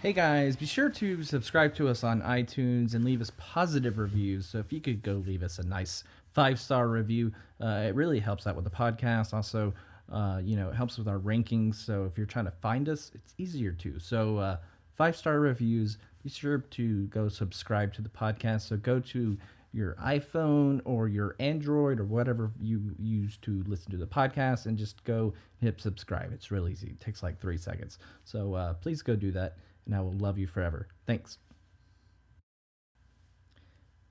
Hey guys, be sure to subscribe to us on iTunes and leave us positive reviews. So if you could go leave us a nice 5-star review, it really helps out with the podcast. Also, it helps with our rankings. So if you're trying to find us, it's easier to. So 5-star reviews. Be sure to go subscribe to the podcast. So go to your iPhone or your Android or whatever you use to listen to the podcast and just go hit subscribe. It's real easy. It takes like 3 seconds. So please go do that, and I will love you forever. Thanks.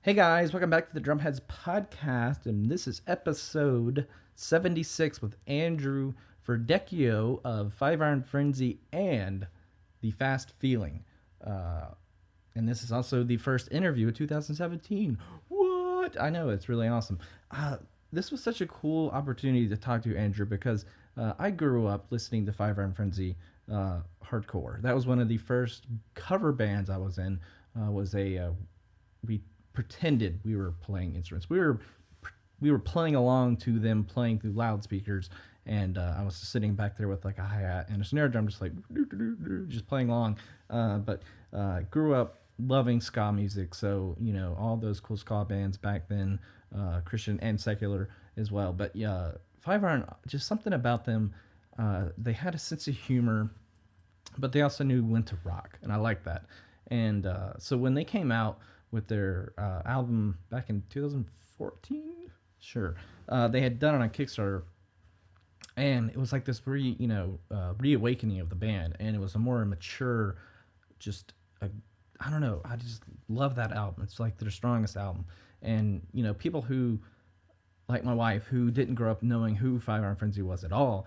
Hey guys, welcome back to the Drumheads podcast, and this is episode 76 with Andrew Verdeccino of 5 Iron Frenzy and The Fast Feeling. And this is also the first interview of 2017. What? I know, it's really awesome. This was such a cool opportunity to talk to Andrew because I grew up listening to 5 Iron Frenzy hardcore. That was one of the first cover bands I was in. We pretended we were playing instruments. We were playing along to them playing through loudspeakers, and I was just sitting back there with like a hi-hat and a snare drum, just like just playing along. But grew up loving ska music, so all those cool ska bands back then, Christian and secular as well. But 5 Iron, just something about them. They had a sense of humor, but they also knew when to rock, and I like that. And so when they came out with their album back in 2014, sure, they had done it on Kickstarter, and it was like this reawakening of the band, and it was a more mature, I don't know, I just love that album. It's like their strongest album. And people who, like my wife, who didn't grow up knowing who 5 Iron Frenzy was at all,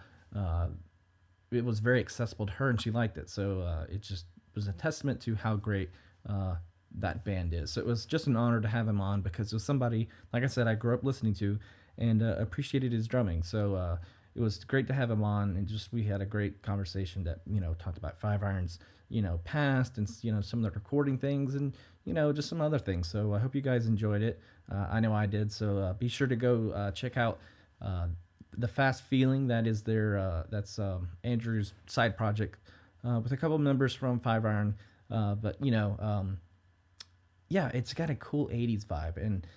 it was very accessible to her, and she liked it. So it just was a testament to how great that band is. So it was just an honor to have him on, because it was somebody, like I said, I grew up listening to and appreciated his drumming. So it was great to have him on, and just we had a great conversation that talked about 5 Iron's past, and some of the recording things, and just some other things. So I hope you guys enjoyed it. I know I did. So be sure to go check out The Fast Feeling. That is that's Andrew's side project with a couple members from 5 Iron. But it's got a cool 80s vibe, and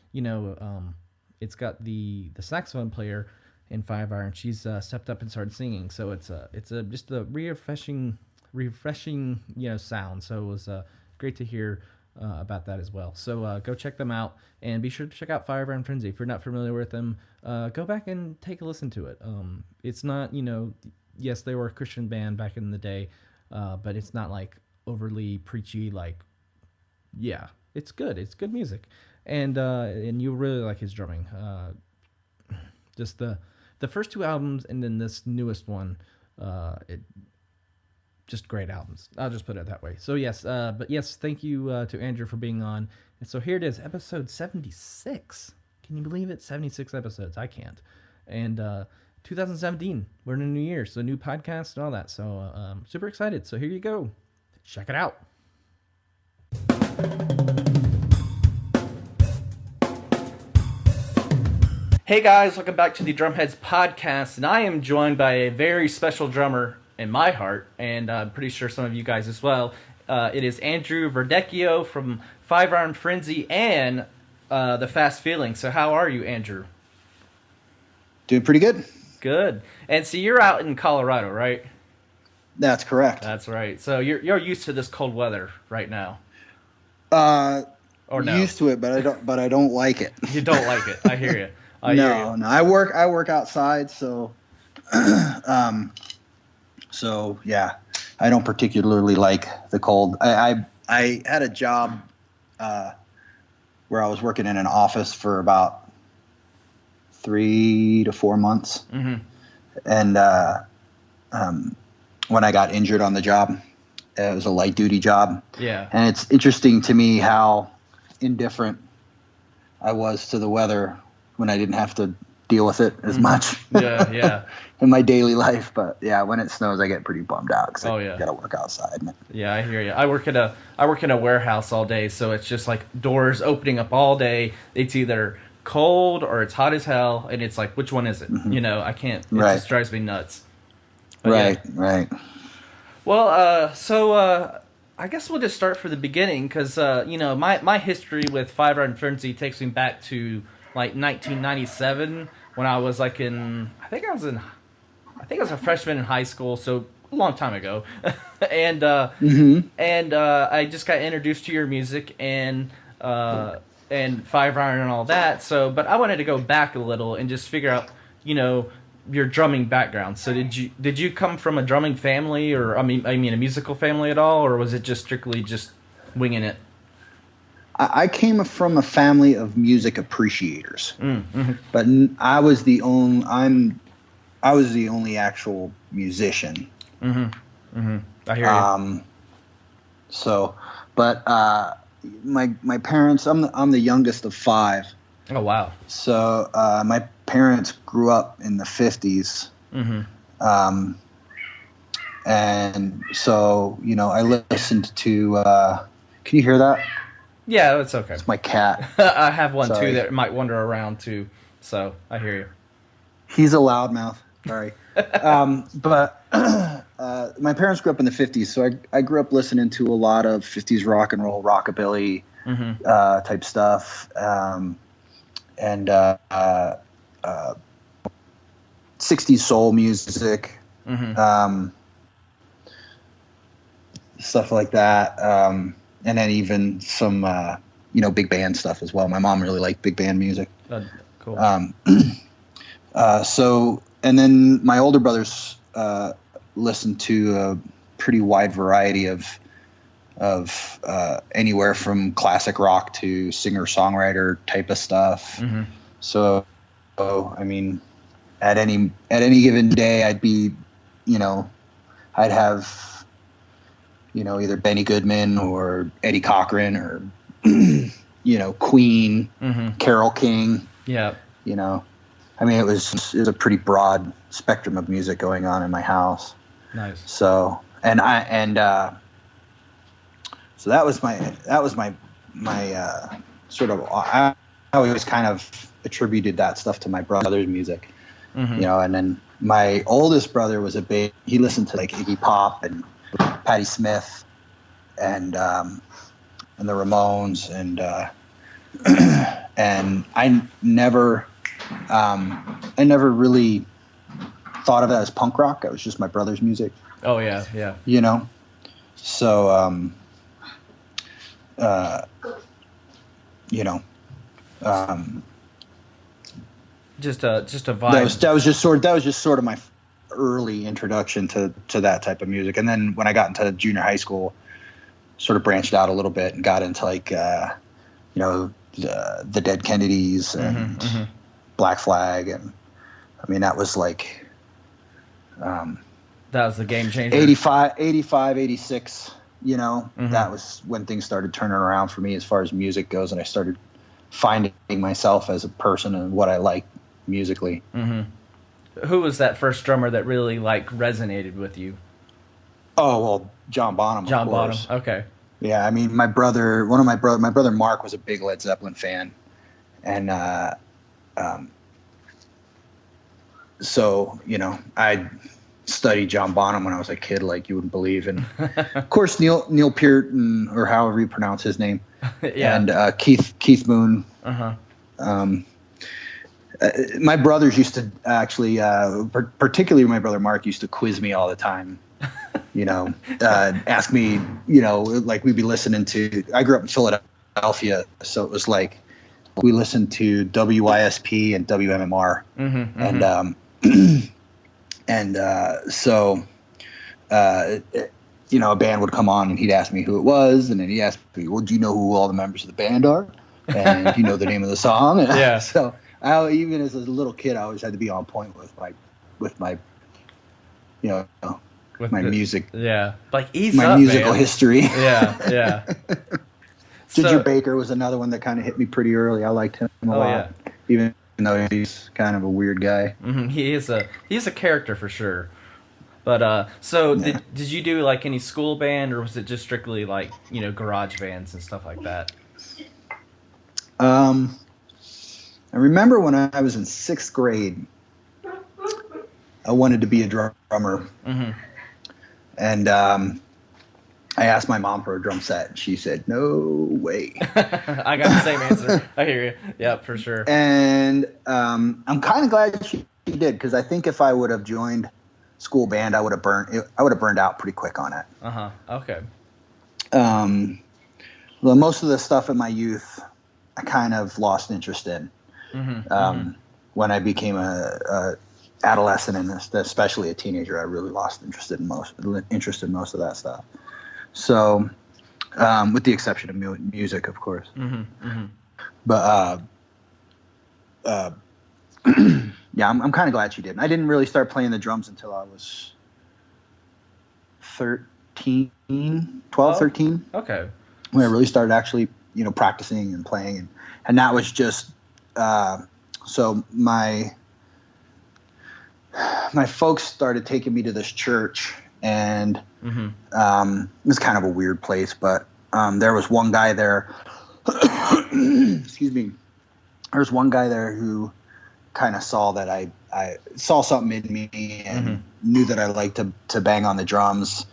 it's got the saxophone player in 5 Iron. She's stepped up and started singing, so it's just a refreshing sound. So it was great to hear about that as well. So go check them out, and be sure to check out 5 Iron Frenzy. If you're not familiar with them, go back and take a listen to it. It's not, yes, they were a Christian band back in the day, but it's not like overly preachy. It's good. It's good music, and you'll really like his drumming. Just the first 2 albums, and then this newest one, just great albums. I'll just put it that way. So yes, thank you to Andrew for being on. And so here it is, episode 76. Can you believe it? 76 episodes. I can't. And 2017, we're in a new year, so new podcast and all that. So super excited. So here you go. Check it out. Hey guys, welcome back to the Drumheads podcast, and I am joined by a very special drummer in my heart, and I'm pretty sure some of you guys as well. It is Andrew Verdeccino from 5 Iron Frenzy and The Fast Feeling. So how are you, Andrew? Doing pretty good. Good. And so you're out in Colorado, right? That's correct. That's right. So you're used to this cold weather right now. Or no? Used to it, but I don't like it. You don't like it. I hear you. No. I work outside, so so yeah, I don't particularly like the cold. I had a job where I was working in an office for about 3 to 4 months, and when I got injured on the job, it was a light duty job. Yeah, and it's interesting to me how indifferent I was to the weather when I didn't have to deal with it as much. Yeah. In my daily life. But yeah, when it snows, I get pretty bummed out because I got to work outside. Yeah, I hear you. I work in a warehouse all day, so it's just like doors opening up all day. It's either cold or it's hot as hell, and it's like, which one is it? I can't. It just drives me nuts. But right. Well, so I guess we'll just start from the beginning because my history with Five Iron Frenzy takes me back to like 1997 when I was like I think I was a freshman in high school, so a long time ago, and I just got introduced to your music and Five Iron and all that. So, but I wanted to go back a little and just figure out, your drumming background. So did you come from a drumming family, or I mean a musical family at all, or was it just strictly just winging it? I came from a family of music appreciators, but I was the only actual musician. I hear you. So, but my parents, I'm the youngest of five. Oh wow. So my parents grew up in the 50s. And so, I listened to can you hear that? Yeah, that's okay. It's my cat. I have one Sorry. too that might wander around too. So I hear you. He's a loudmouth. Sorry. But my parents grew up in the 50s, so I grew up listening to a lot of 50s rock and roll, rockabilly type stuff, and 60s soul music, stuff like that, and then even some big band stuff as well. My mom really liked big band music. Cool. So, and then my older brothers listened to a pretty wide variety of anywhere from classic rock to singer-songwriter type of stuff. So, I mean, at any given day, I'd be, I'd have, either Benny Goodman or Eddie Cochran or, Queen, Carole King. Yeah. I mean, it was a pretty broad spectrum of music going on in my house. Nice. So, so that was my sort of, I always kind of attributed that stuff to my brother's music, and then my oldest brother was he listened to like Iggy Pop and Patti Smith and the Ramones and I never really thought of it as punk rock. It was just my brother's music. Oh yeah, yeah. So just a vibe. That was just sort of my early introduction to that type of music. And then when I got into junior high school, sort of branched out a little bit and got into like the Dead Kennedys and Black Flag, and I mean that was like that was the game changer. 85, 86, that was when things started turning around for me as far as music goes, and I started finding myself as a person and what I like musically. Who was that first drummer that really like resonated with you? Oh, well, John Bonham. John of course. Bonham. Okay. Yeah, I mean, my brother Mark was a big Led Zeppelin fan, and so I studied John Bonham when I was a kid, like you wouldn't believe, and of course Neil Peart, or however you pronounce his name, yeah, and Keith Moon. My brothers used to actually, particularly my brother Mark, used to quiz me all the time. Ask me, like we'd be listening to. I grew up in Philadelphia, so it was like we listened to WYSP and WMMR, so a band would come on and he'd ask me who it was, and then he asked me, "Well, do you know who all the members of the band are? And do you know the name of the song?" And yeah. So even as a little kid, I always had to be on point with my music. Yeah, like my musical history. Yeah. Ginger Baker was another one that kind of hit me pretty early. I liked him a lot, even though he's kind of a weird guy. He's a character for sure. But did you do like any school band, or was it just strictly like garage bands and stuff like that? I remember when I was in 6th grade, I wanted to be a drummer. And I I asked my mom for a drum set, and she said, "No way." I got the same answer. I hear you. Yeah, for sure. And I'm kind of glad she did, because I think if I would have joined school band, I would have burned out pretty quick on it. Okay. Well, most of the stuff in my youth, I kind of lost interest in. When I became a adolescent, and especially a teenager, I really lost interest in most of that stuff. So, with the exception of music, of course. But yeah, I'm kind of glad she did. I didn't really start playing the drums until I was 13. Okay. When I really started actually, practicing and playing, and that was just so my folks started taking me to this church, and it was kind of a weird place, but there was one guy there. Excuse me. There was one guy there who kind of saw that I saw something in me and knew that I liked to bang on the drums.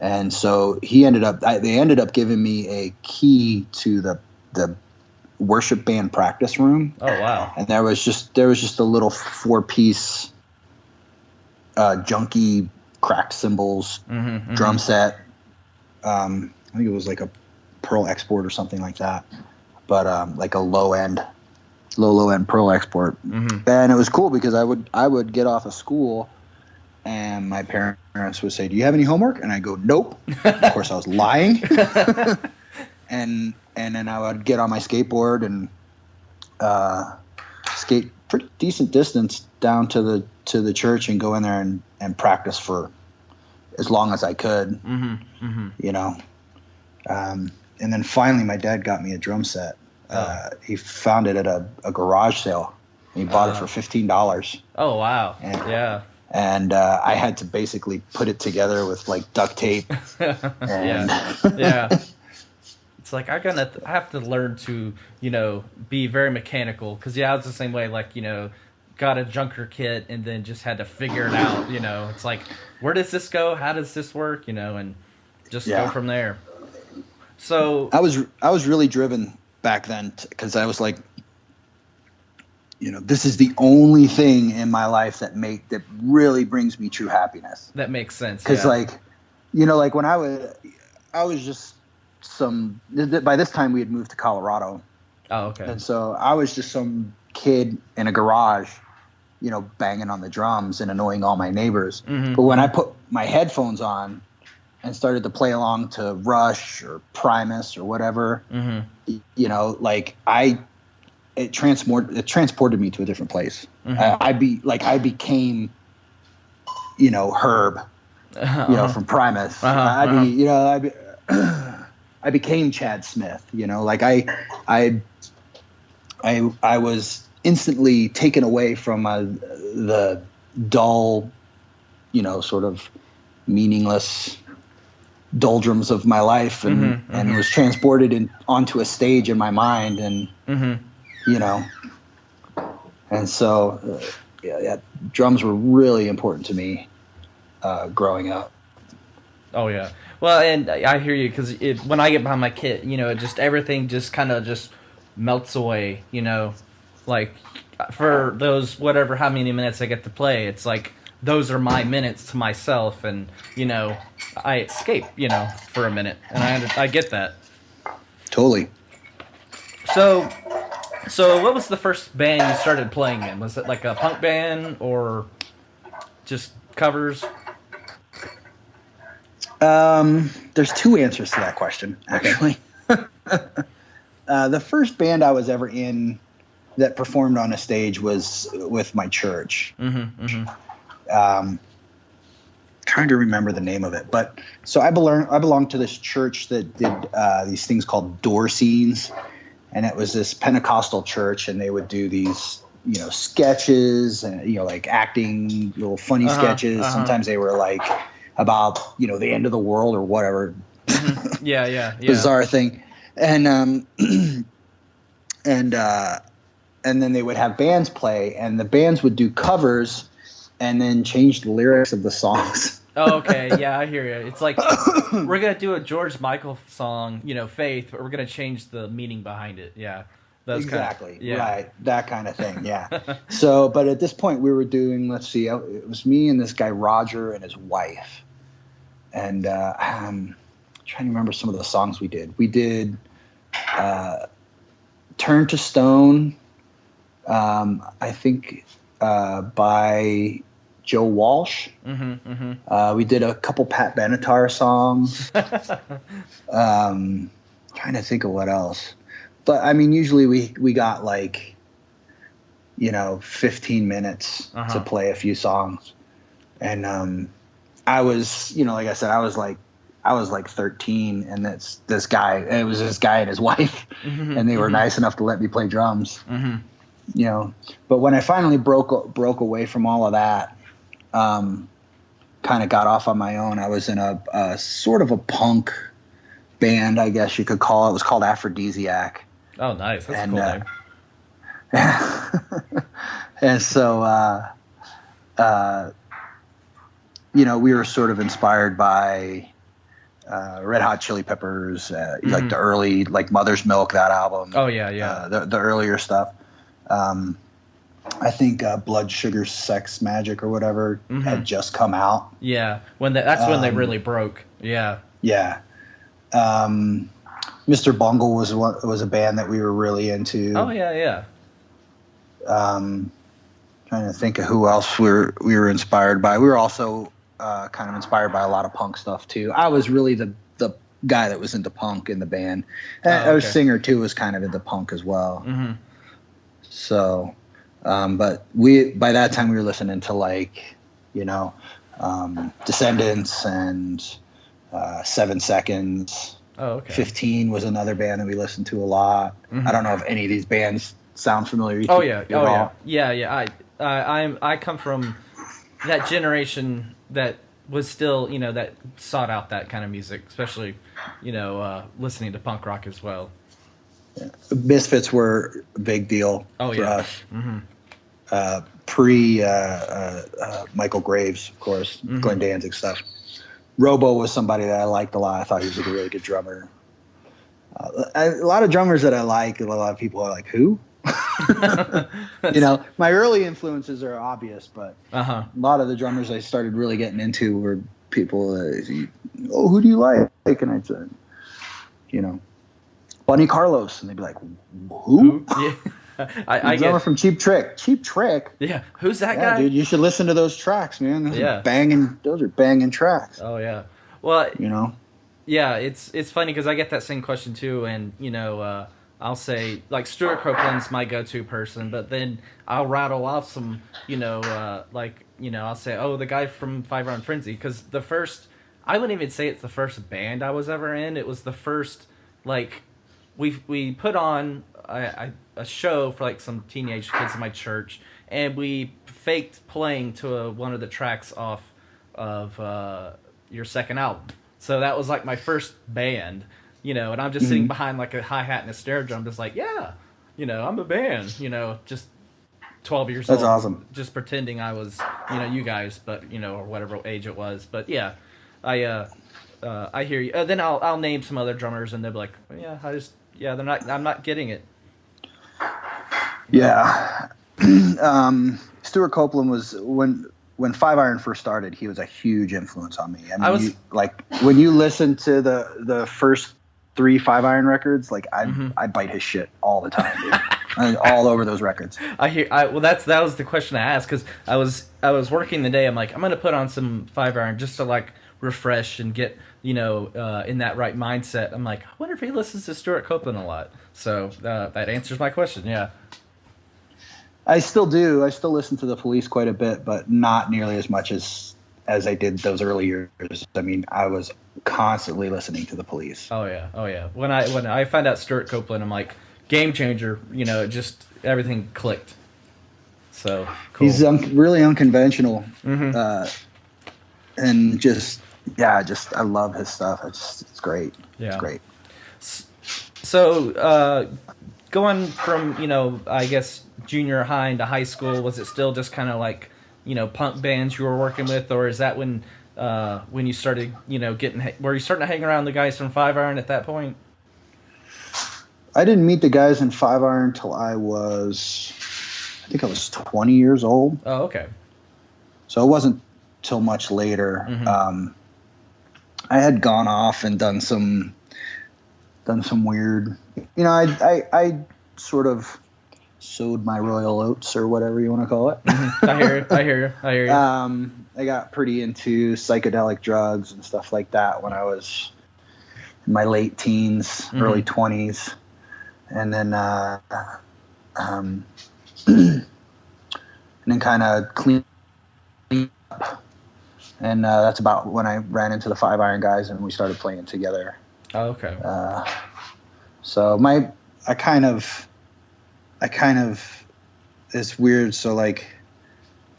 And so they ended up giving me a key to the worship band practice room. Oh, wow. And there was just a little 4-piece junky cracked cymbals drum set. I think it was like a Pearl Export or something like that, but like a low end Pearl Export. And it was cool because I would get off of school, and my parents would say, "Do you have any homework?" And I go, "Nope." Of course, I was lying. and then I would get on my skateboard and skate pretty decent distance down to the church and go in there and practice for as long as I could. And then finally, my dad got me a drum set. He found it at a garage sale. He bought it for $15. Oh, wow. And I had to basically put it together with like duct tape. And yeah. It's like I have to learn to, be very mechanical, because I was the same way. Like, got a junker kit and then just had to figure it out. It's like, where does this go? How does this work? And just go from there. So I was really driven back then, because I was like, this is the only thing in my life that really brings me true happiness. That makes sense. Because like when I was just by this time we had moved to Colorado. Oh, okay. And so I was just some kid in a garage, banging on the drums and annoying all my neighbors. But when I put my headphones on and started to play along to Rush or Primus or whatever, like it transported me to a different place. I became, Herb, from Primus. I became Chad Smith. Like I was instantly taken away from the dull, sort of meaningless doldrums of my life, and was transported onto a stage in my mind, and and so drums were really important to me growing up. Oh yeah. Well, and I hear you, because when I get behind my kit, everything just kind of just melts away. Like for those how many minutes I get to play, it's like those are my minutes to myself, and I escape, for a minute, and I get that. Totally. So what was the first band you started playing in? Was it like a punk band or just covers? There's two answers to that question, actually. Okay. The first band I was ever in that performed on a stage was with my church. Trying to remember the name of it, but so I belonged to this church that did these things called door scenes, and it was this Pentecostal church, and they would do these sketches and like acting little funny sketches. Sometimes they were like about the end of the world or whatever. Yeah. Bizarre thing. And and then they would have bands play, and the bands would do covers and then change the lyrics of the songs. Oh, okay. Yeah, I hear you. It's like we're gonna do a George Michael song, Faith, but we're gonna change the meaning behind it. Yeah, those kind of. Exactly. Yeah. Right. That kind of thing. Yeah. So, but at this point we were doing, let's see, it was me and this guy, Roger, and his wife. And I'm trying to remember some of the songs we did. We did Turn to Stone, I think by Joe Walsh. We did a couple Pat Benatar songs. Trying to think of what else. But I mean, usually we got like, 15 minutes to play a few songs. And I was, like I said, I was like 13, and this guy, it was this guy and his wife, and they were nice enough to let me play drums. But when I finally broke away from all of that, kind of got off on my own. I was in a sort of a punk band, I guess you could call it. It was called Aphrodisiac. Oh, nice. That's a cool name. And so, we were sort of inspired by Red Hot Chili Peppers, like the early, like Mother's Milk, that album. Oh, yeah. The earlier stuff. I think Blood Sugar Sex Magic or whatever had just come out. Yeah, that's when they really broke. Yeah. Yeah. Mr. Bungle was a band that we were really into. Oh yeah. Trying to think of who else we were inspired by. We were also kind of inspired by a lot of punk stuff too. I was really the guy that was into punk in the band. Our singer too was kind of into punk as well. So, but by that time we were listening to like, Descendants and 7 Seconds. Oh, okay. 15 was another band that we listened to a lot. I don't know if any of these bands sound familiar. Yeah. I come from that generation that was still, that sought out that kind of music, especially, listening to punk rock as well. Yeah. Misfits were a big deal for us. Pre Michael Graves, of course, Glenn Danzig stuff. Robo was somebody that I liked a lot. I thought he was a really good drummer. A lot of drummers that I like, a lot of people are like, who? My early influences are obvious, but a lot of the drummers I started really getting into were people who do you like? And I said, Bunny Carlos. And they'd be like, who? Yeah. I drummer from Cheap Trick. Cheap Trick? Yeah. Who's that guy? Dude, you should listen to those tracks, man. Those are banging tracks. Oh, yeah. Well, yeah, it's funny because I get that same question too, and I'll say like Stuart Copeland's my go-to person, but then I'll rattle off some, I'll say, oh, the guy from Five Iron Frenzy, because I wouldn't even say it's the first band I was ever in. It was the first we put on a show for like some teenage kids in my church, and we faked playing to one of the tracks off of your second album. So that was like my first band, and I'm just sitting behind like a hi-hat and a snare drum, just like, I'm a band, just 12 years old. That's awesome. Just pretending I was, you guys, but, or whatever age it was. But yeah, I hear you. Then I'll name some other drummers, and they'll be like, I'm not getting it. Yeah. Stuart Copeland was when Five Iron first started, he was a huge influence on me. I mean, when you listen to the first 3 Five Iron records, like I bite his shit all the time, dude. All over those records. That was the question I asked, because I was working the day. I'm like, I'm gonna put on some Five Iron just to like refresh and get in that right mindset. I'm like, I wonder if he listens to Stuart Copeland a lot. So that answers my question. Yeah. I still do. I still listen to the Police quite a bit, but not nearly as much as I did those early years. I mean, I was constantly listening to the Police. Oh yeah. When I found out Stuart Copeland, I'm like, game changer. Just everything clicked. So cool. He's really unconventional, and just I love his stuff. It's great. Yeah, it's great. So going from I guess junior high into high school, was it still just kind of like punk bands you were working with, or is that when when you started, were you starting to hang around the guys from Five Iron at that point? I didn't meet the guys in Five Iron until I think I was 20 years old. Oh, okay. So it wasn't till much later. Mm-hmm. I had gone off and done some weird, I sort of sowed my royal oats or whatever you want to call it. Mm-hmm. I hear you. I got pretty into psychedelic drugs and stuff like that when I was in my late teens, mm-hmm. early 20s. And then, and then kind of cleaned up. And that's about when I ran into the Five Iron guys and we started playing together. Oh, okay. So I kind of, it's weird. So like,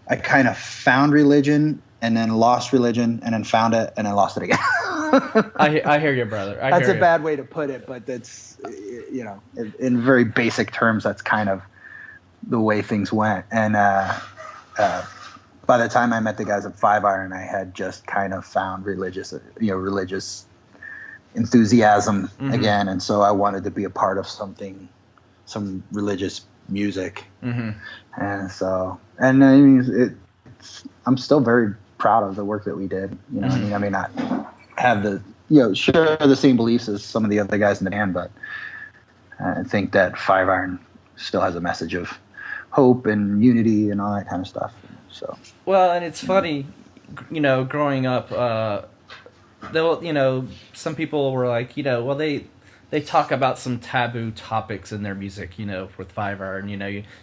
I kind of found religion and then lost religion and then found it and then lost it again. I hear you, brother. That's a bad way to put it, but that's, in very basic terms, that's kind of the way things went. And by the time I met the guys at Five Iron, I had just kind of found religious enthusiasm mm-hmm. again, and so I wanted to be a part of some religious music. Mm-hmm. And so, and I mean, I'm still very proud of the work that we did. Mm-hmm. I mean, not have share the same beliefs as some of the other guys in the band, but I think that Five Iron still has a message of hope and unity and all that kind of stuff. So, well, and it's funny, growing up, some people were like, well, they talk about some taboo topics in their music, with Five Iron.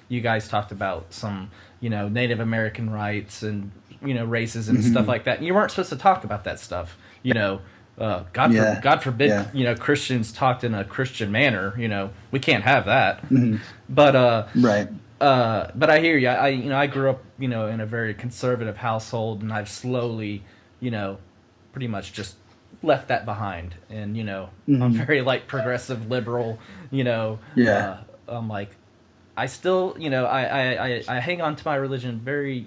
You guys talked about some, Native American rights and, races and mm-hmm. stuff like that. And you weren't supposed to talk about that stuff, God forbid, yeah. Christians talked in a Christian manner. We can't have that. Mm-hmm. But right. But I hear you. I grew up, in a very conservative household, and I've slowly, pretty much just left that behind. And mm-hmm. I'm very progressive liberal. Yeah. I'm like, I still, I hang on to my religion very,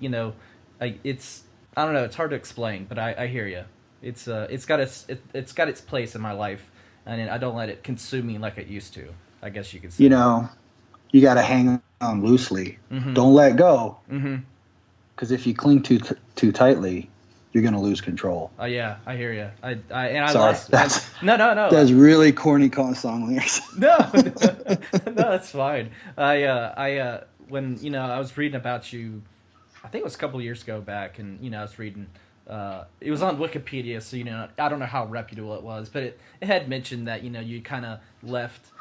it's, I don't know, it's hard to explain, but I hear you. It's got its place in my life, and I don't let it consume me like it used to, I guess you could say. You got to hang on loosely. Mm-hmm. Don't let go. Mm-hmm. Because if you cling too tightly, you're going to lose control. Oh yeah, I hear you. No. That's really corny song lyrics. No, that's fine. When I was reading about you, I think it was a couple of years ago back, and I was reading. It was on Wikipedia, so I don't know how reputable it was, but it had mentioned that you kind of left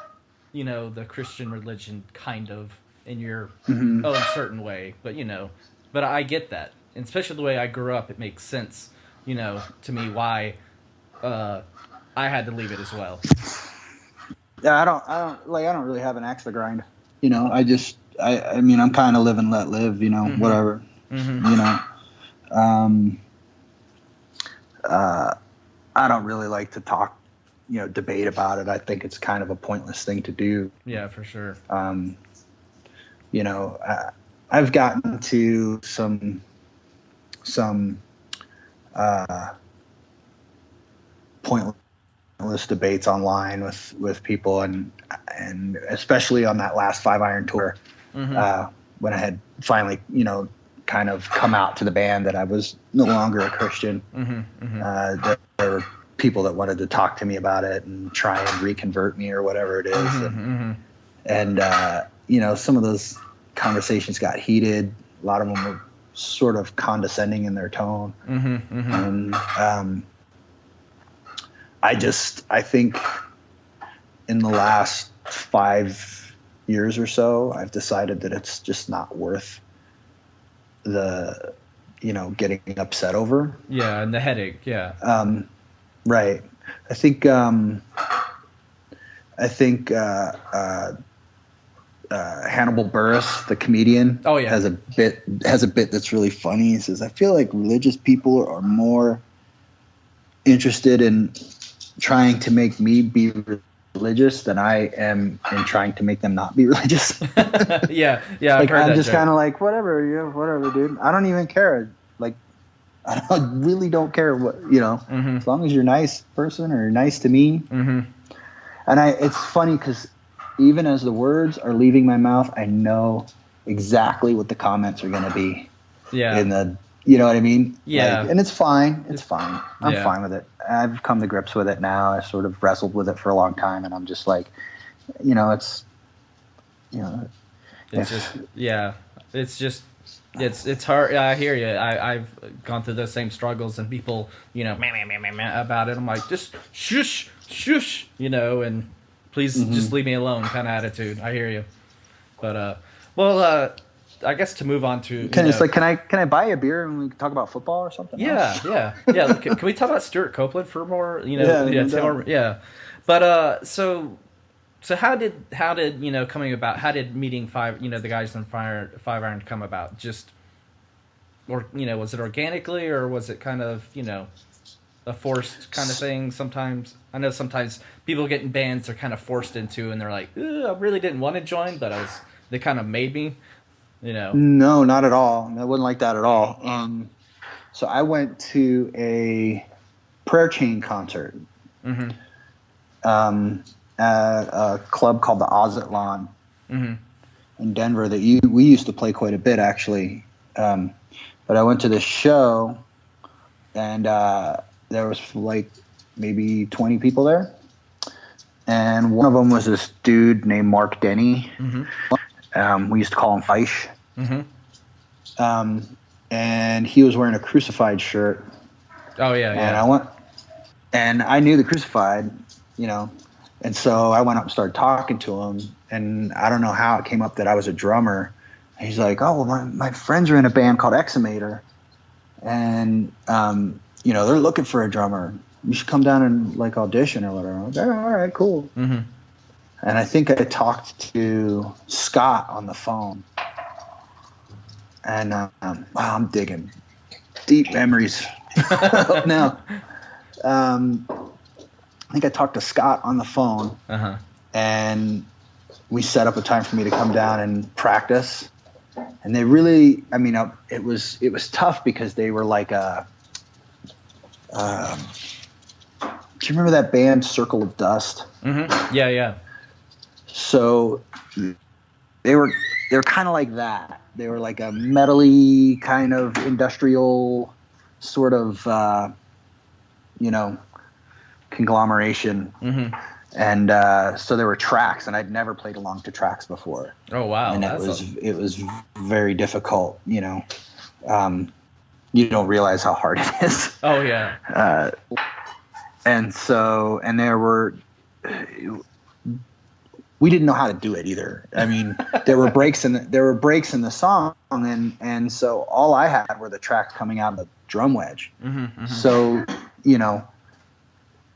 the Christian religion kind of in your mm-hmm. own certain way, but I get that, and especially the way I grew up, it makes sense to me why I had to leave it as well. Yeah, I don't really have an axe to grind. I mean I'm kind of live and let live. Mm-hmm. Whatever. Mm-hmm. I don't really like to talk, debate about it. I think it's kind of a pointless thing to do. Yeah, for sure. I've gotten to some pointless debates online with people, and especially on that last Five Iron tour, mm-hmm. When I had finally, kind of come out to the band that I was no longer a Christian. Mm-hmm, mm-hmm. There were people that wanted to talk to me about it and try and reconvert me or whatever it is. Mm-hmm, and some of those conversations got heated. A lot of them were sort of condescending in their tone. Mm-hmm, mm-hmm. And I think in the last 5 years or so, I've decided that it's just not worth the getting upset over. Yeah, and the headache. Yeah. Right. I think Hannibal Buress, the comedian, oh yeah, has a bit that's really funny. He says, I feel like religious people are more interested in trying to make me be religious than I am in trying to make them not be religious. yeah. I'm just kind of like, whatever, dude. I don't even care. Like, I really don't care what, as long as you're a nice person or nice to me. Mm-hmm. And it's funny because even as the words are leaving my mouth, I know exactly what the comments are going to be. Yeah. You know what I mean? Yeah. And it's fine. It's fine. I'm Yeah. fine with it. I've come to grips with it now. I sort of wrestled with it for a long time, and I'm just like, it's it's hard. I hear you. I've gone through the same struggles, and people, meh, about it. I'm like, just shush, and please just leave me alone kind of attitude. I hear you. But I guess to move on to can I buy a beer and we can talk about football or something? Yeah. Can we talk about Stuart Copeland for more? Yeah. But so how did coming about? How did meeting the guys in Five Iron come about? Just was it organically, or was it kind of a forced kind of thing? Sometimes I know sometimes people get in bands they're kind of forced into, and they're like, I really didn't want to join, but they kind of made me. No, not at all. I wasn't like that at all. So I went to a prayer chain concert Mm-hmm. At a club called the Ozatlan Mm-hmm. in Denver that we used to play quite a bit, actually. But I went to this show, and there was like maybe 20 people there. And one of them was this dude named Mark Denny. Mm-hmm. We used to call him Feisch. Mm-hmm. And he was wearing a Crucified shirt. Oh yeah. And I went, and I knew the Crucified, and so I went up and started talking to him. And I don't know how it came up that I was a drummer. And he's like, "Oh, well, my friends are in a band called Exhumator, and they're looking for a drummer. You should come down and like audition or whatever." I was like, "All right, cool." Mm-hmm. And I think I talked to Scott on the phone. And wow, I'm digging deep memories now. I think I talked to Scott on the phone, and we set up a time for me to come down and practice. And they really, it was tough because they were like do you remember that band Circle of Dust? Mm-hmm. Yeah. So they were kind of like that. They were like a metal-y kind of industrial sort of, conglomeration. Mm-hmm. And so there were tracks, and I'd never played along to tracks before. Oh wow! And it was very difficult. You don't realize how hard it is. Oh yeah. And there were. We didn't know how to do it either. There were breaks in the song, and so all I had were the tracks coming out of the drum wedge. Mm-hmm. So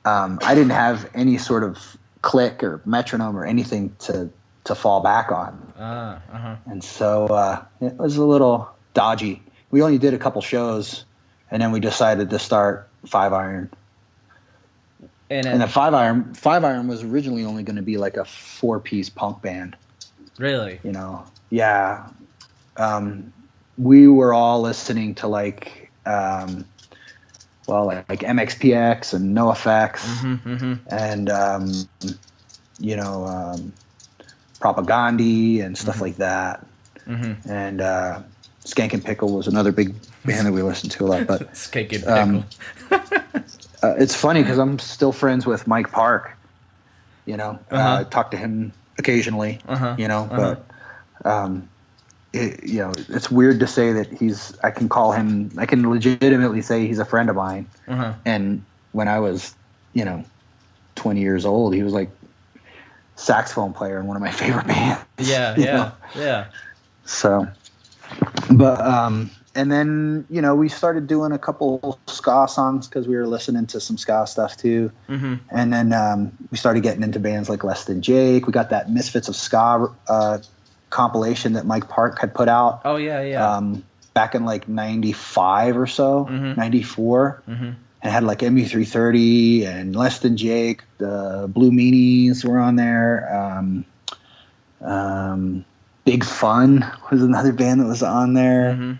I didn't have any sort of click or metronome or anything to fall back on. And so it was a little dodgy. We only did a couple shows, and then we decided to start Five Iron. And the Five Iron was originally only going to be like a 4-piece punk band. Really? Yeah. We were all listening to like MXPX and NoFX and Propagandhi and stuff like that. Mm-hmm. And Skank and Pickle was another big band that we listened to a lot. But Skank and Pickle. It's funny because I'm still friends with Mike Park. I talk to him occasionally. But it's weird to say that I can legitimately say he's a friend of mine. And when I was 20 years old, he was like saxophone player in one of my favorite bands. Yeah. So, but and then we started doing a couple ska songs because we were listening to some ska stuff too. Mm-hmm. And then we started getting into bands like Less Than Jake. We got that Misfits of Ska compilation that Mike Park had put out. Oh yeah. Back in like 95 or so, 94. And had like MU330 and Less Than Jake. The Blue Meanies were on there. Big Fun was another band that was on there.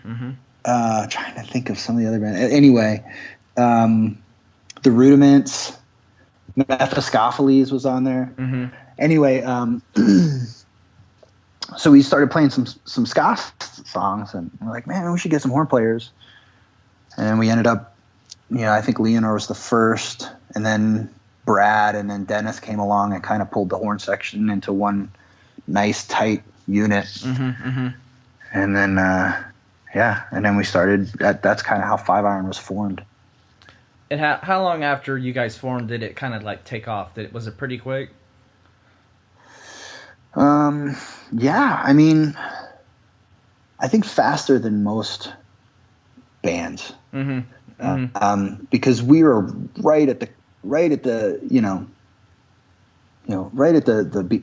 Trying to think of some of the other bands. Anyway, the Rudiments, Mephistopheles was on there. Mm-hmm. Anyway, so we started playing some ska songs, and we're like, man, we should get some horn players. And we ended up, I think Leonor was the first, and then Brad, and then Dennis came along and kind of pulled the horn section into one nice tight unit. Mm-hmm, mm-hmm. And then, and then we started. That's kind of how Five Iron was formed. And how long after you guys formed did it kind of like take off? Was it pretty quick? Yeah, I mean, I think faster than most bands. Mm-hmm. Mm-hmm. Because we were right at the right at the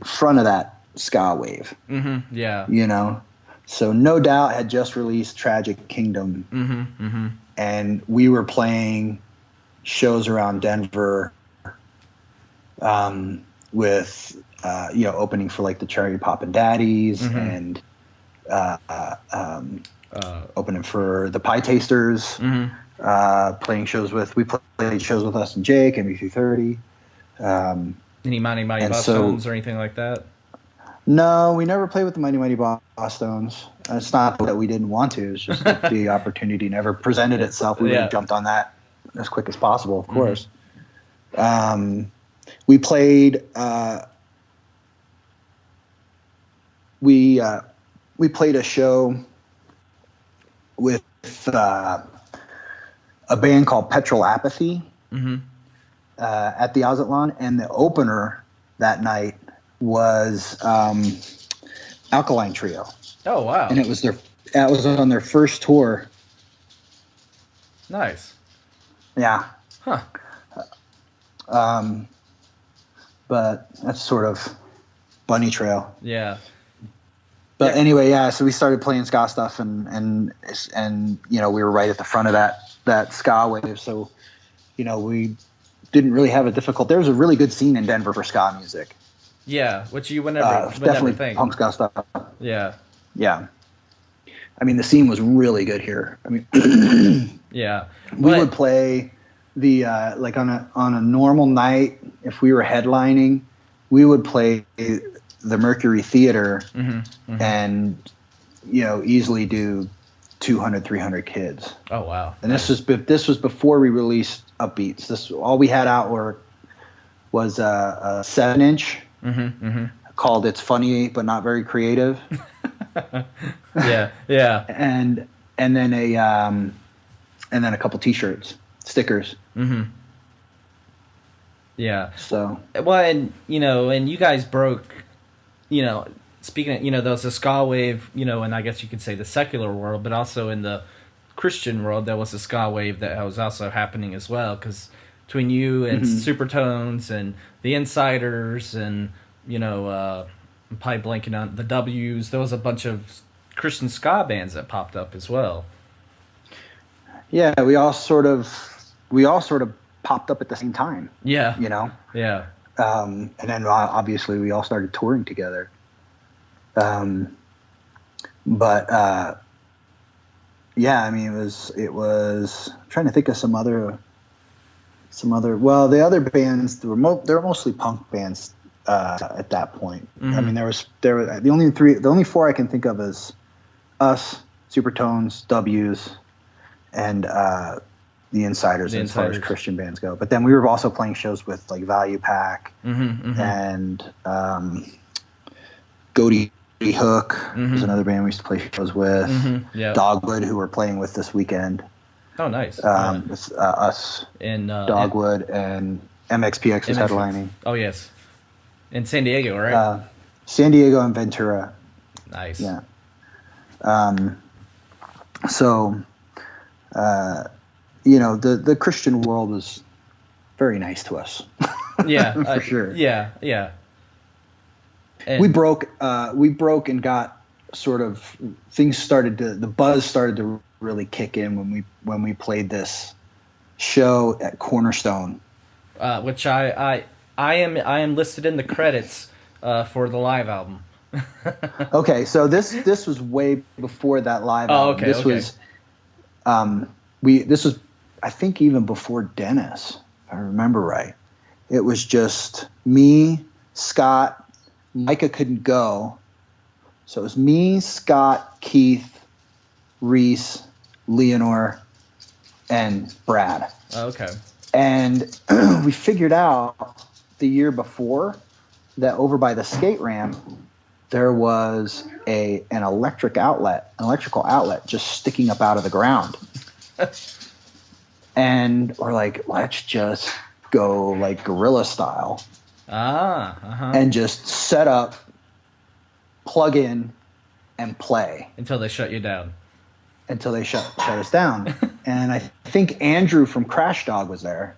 front of that ska wave. Mm-hmm. Yeah. So No Doubt had just released Tragic Kingdom, mm-hmm. Mm-hmm. and we were playing shows around Denver, with opening for like the Cherry Poppin' Daddies, mm-hmm. and opening for the Pie Tasters. Mm-hmm. Playing shows with us and Jake, MB330. Any Mighty Bosstones or anything like that? No, we never played with the Mighty Bosstones. It's not that we didn't want to. It's just that the opportunity never presented itself. We would have jumped on that as quick as possible, of course. We played. We played a show with a band called Petrol Apathy, at the Ozatlan, and the opener that night was Alkaline Trio. Oh wow! And it was on their first tour. Nice. Yeah. Huh. But that's sort of bunny trail. Yeah. But anyway, so we started playing ska stuff, and we were right at the front of that ska wave, so we didn't really have a difficult. There was a really good scene in Denver for ska music. Yeah, which you would never definitely think. Punk ska stuff. Yeah. Yeah. I mean, the scene was really good here. I mean, yeah, we would play the like on a normal night, if we were headlining, we would play the Mercury Theater, and easily do 200, 300 kids. Oh wow! And this was before we released Upbeats. All we had out was a 7-inch called "It's Funny but Not Very Creative." yeah. And then a couple T-shirts, stickers. Mm-hmm. Yeah. So well, and you guys broke. Speaking of, there was a ska wave, and I guess you could say the secular world, but also in the Christian world, there was a ska wave that was also happening as well. Because between you and Supertones and the Insiders and, I'm probably blanking on the W's, there was a bunch of Christian ska bands that popped up as well. Yeah, we all sort of popped up at the same time. Yeah. Yeah. And then obviously we all started touring together. Yeah, I mean, it was I'm trying to think of some other, well, the other bands, they were mostly punk bands, at that point. I mean, there were the only four I can think of is us, Supertones, W's, and, the Insiders as far as Christian bands go. But then we were also playing shows with like Value Pack and Goaty Hook was another band we used to play shows with. Dogwood, who we're playing with this weekend. Oh, nice. With us and Dogwood and MXPX is headlining. Oh, yes. In San Diego, right? San Diego and Ventura. Nice. Yeah. So, the Christian world was very nice to us. Yeah, for sure. Yeah. And we broke and got sort of the buzz started to really kick in when we played this show at Cornerstone, which I am listed in the credits for the live album. Okay, so this was way before that live album. Okay, This was, I think, even before Dennis, if I remember right. It was just me, Scott, Micah couldn't go. So it was me, Scott, Keith, Reese, Leonore, and Brad. Okay. And we figured out the year before that over by the skate ramp, there was an electrical outlet just sticking up out of the ground. And we're like, let's just go like guerrilla style. And just set up, plug in, and play. Until they shut you down. Until they shut us down. And I think Andrew from Crash Dog was there.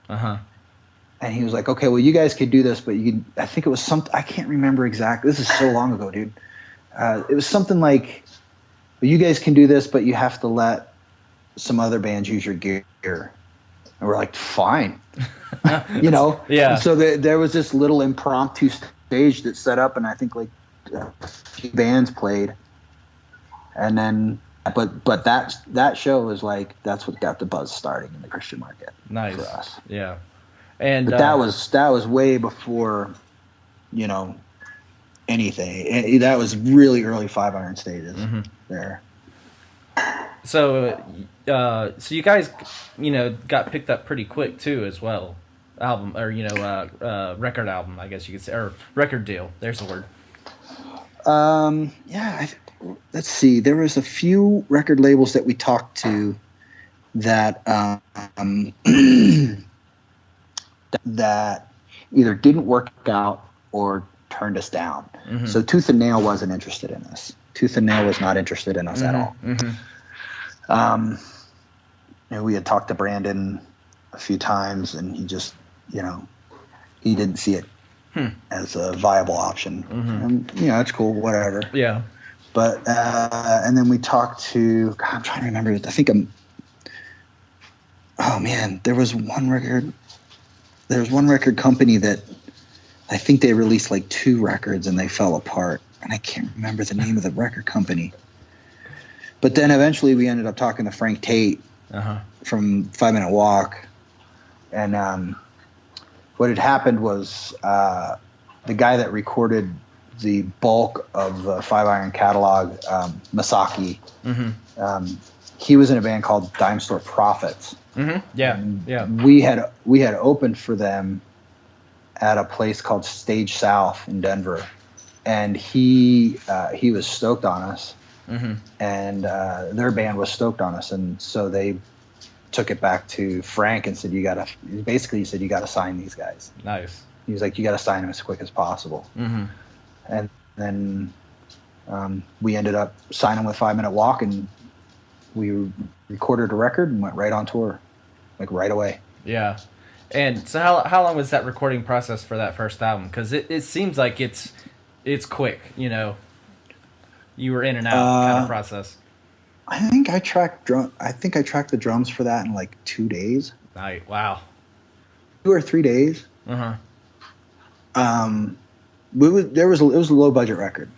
And he was like, okay, well, you guys could do this, but I think it was something, I can't remember exactly. This is so long ago, dude. It was something like, well, you guys can do this, but you have to let some other bands use your gear. And we're like, fine. You know? Yeah. So there was this little impromptu stage that set up, and I think like a few bands played. And then, but that show was like, that's what got the buzz starting in the Christian market. Nice. For us. Yeah. And but that was way before, you know, anything. That was really early 5-iron stages there. So you guys, you know, got picked up pretty quick too, as well. Album, or you know, record album, I guess you could say, or record deal. There's the word. Yeah. Let's see. There was a few record labels that we talked to that that either didn't work out or turned us down. So Tooth and Nail wasn't interested in us. Tooth and Nail was not interested in us at all. You know, we had talked to Brandon a few times, and he just, you know, he didn't see it as a viable option. And, you know, it's cool, whatever. Yeah. But and then we talked to, God, I'm trying to remember. I think oh man, there was one record company that I think they released like 2 records and they fell apart, and I can't remember the name of the record company. But then eventually we ended up talking to Frank Tate from 5 Minute Walk, and what had happened was the guy that recorded the bulk of the 5-iron catalog, Masaki, he was in a band called Dime Store Prophets. Yeah, yeah. We had opened for them at a place called Stage South in Denver, and he was stoked on us, and their band was stoked on us, and so they took it back to Frank and said, you gotta sign these guys. Nice. He was like, you gotta sign them as quick as possible. And then we ended up signing with 5 Minute Walk, and we recorded a record and went right on tour, like right away. Yeah. And so how long was that recording process for that first album? Because it seems like it's quick, you know. You were in and out kind of process. I think I tracked the drums for that in like 2 days. Wow. 2 or 3 days. It was a low budget record.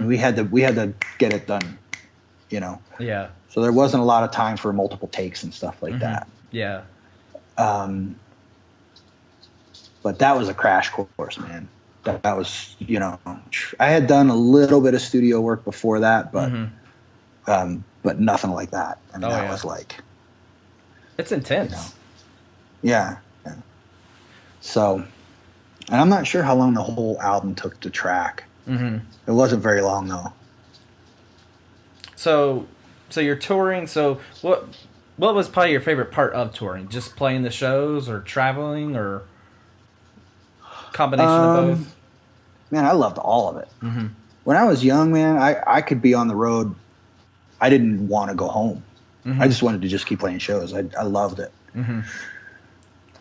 We had to get it done, you know. Yeah. So there wasn't a lot of time for multiple takes and stuff like that. Yeah. But that was a crash course, man. That was, you know, I had done a little bit of studio work before that, but nothing like that. I mean, that was like, it's intense. You know, yeah. So, and I'm not sure how long the whole album took to track. It wasn't very long though. So you're touring. So what was probably your favorite part of touring? Just playing the shows, or traveling, or combination of both? Man, I loved all of it. When I was young, man, I could be on the road. I didn't want to go home. I just wanted to just keep playing shows. I loved it.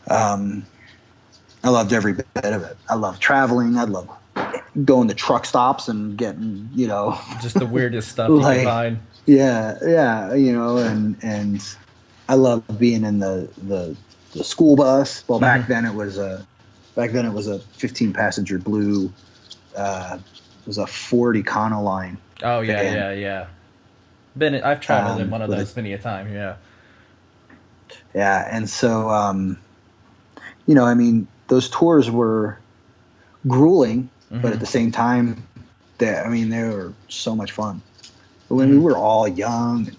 I loved every bit of it. I loved traveling. I loved going to truck stops and getting, you know, just the weirdest stuff you can find. Yeah, you know, and I loved being in the school bus. Well, back then it was a 15-passenger blue. It was a Ford Econoline. Oh yeah, yeah. I've traveled in one of those many a time. Yeah. Yeah, and so I mean, those tours were grueling, but at the same time, they were so much fun. When we were all young,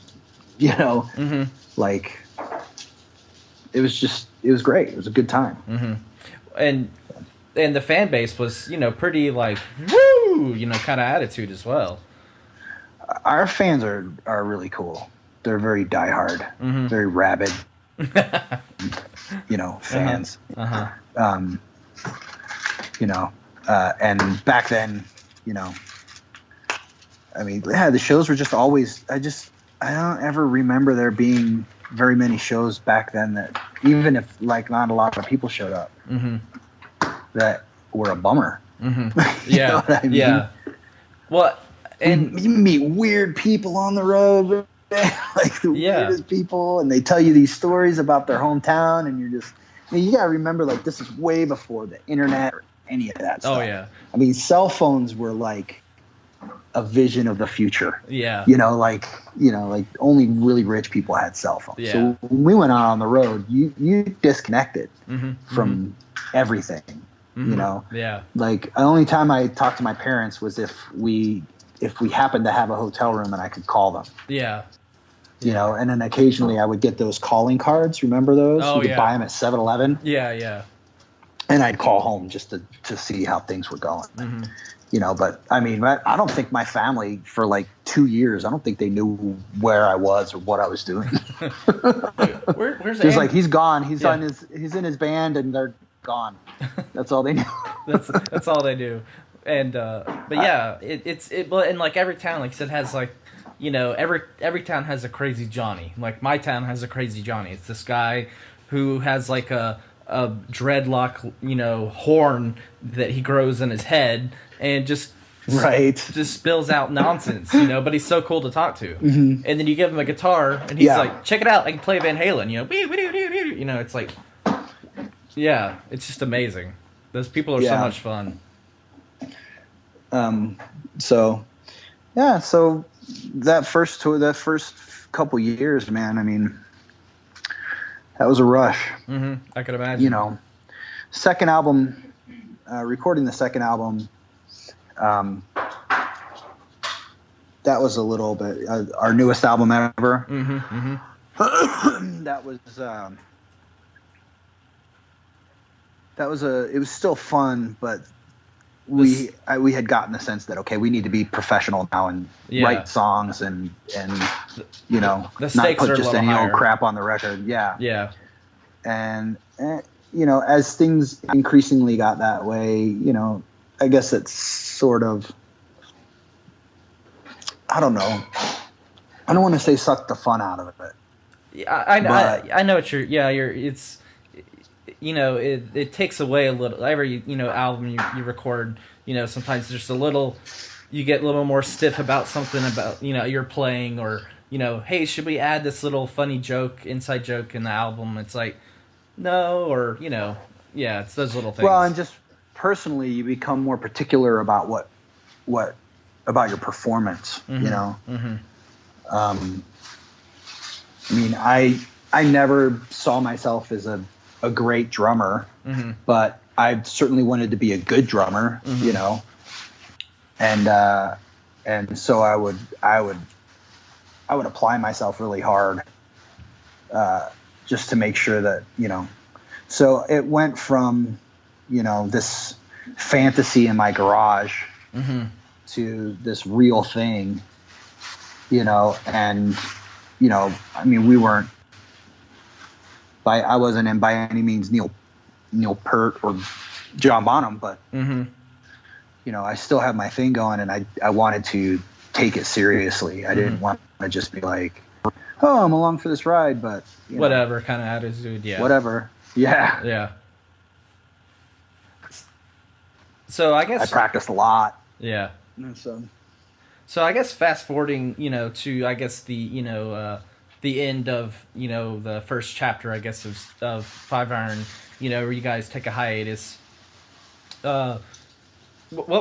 like it was great. It was a good time. And the fan base was, pretty like woo, kind of attitude as well. Our fans are really cool. They're very diehard, very rabid, fans. And back then, the shows were just always. I don't ever remember there being very many shows back then that, even if like not a lot of people showed up, that were a bummer. Yeah, know what I mean? Yeah. Well, and you meet weird people on the road, like the weirdest people, and they tell you these stories about their hometown, and you're just, you gotta remember, like, this is way before the internet or any of that stuff. Oh yeah. I mean, cell phones were like a vision of the future. Yeah. Like only really rich people had cell phones. Yeah. So when we went out on the road, you disconnected from everything. Yeah. Like, the only time I talked to my parents was if we happened to have a hotel room and I could call them. Yeah. And then occasionally I would get those calling cards. Remember those? Oh, you could buy them at 7-Eleven. Yeah. And I'd call home just to see how things were going. But I mean, I don't think my family for like 2 years, I don't think they knew where I was or what I was doing. Where's Just like, he's gone. He's in his band and they're gone. That's all they knew. That's all they do. And but yeah, but in like every town, like you said, has like, every town has a crazy Johnny. Like my town has a crazy Johnny. It's this guy who has like a dreadlock, horn that he grows in his head and just spills out nonsense, but he's so cool to talk to. And then you give him a guitar and he's like, check it out, I can play Van Halen, it's like, yeah, it's just amazing. Those people are so much fun. So that first tour, that first couple years, man, I mean, that was a rush. I could imagine. Second album, recording the second album, that was a little bit our newest album ever. It was still fun, but we had gotten the sense that, okay, we need to be professional now and write songs and the not stakes put are just a little any higher. old crap on the record. Yeah. And as things increasingly got that way, I guess it's sort of, I don't know. I don't want to say suck the fun out of it. Yeah, I know what it's, it takes away a little. Every, album you record, sometimes just a little, you get a little more stiff about something about, you're playing, or, hey, should we add this little funny inside joke in the album? It's like, no, or, it's those little things. Well, and just personally, you become more particular about what about your performance, I mean, I never saw myself as a great drummer, but I certainly wanted to be a good drummer, and so I would apply myself really hard, just to make sure that, so it went from, this fantasy in my garage to this real thing, and, I mean, we weren't, I wasn't in by any means Neil Peart or John Bonham, but I still have my thing going, and I wanted to take it seriously. I didn't want to just be like, oh, I'm along for this ride, but whatever kind of attitude, whatever, yeah. So I guess I practiced a lot. Yeah. So I guess fast forwarding, to I guess the end of, the first chapter, I guess, of Five Iron, where you guys take a hiatus. What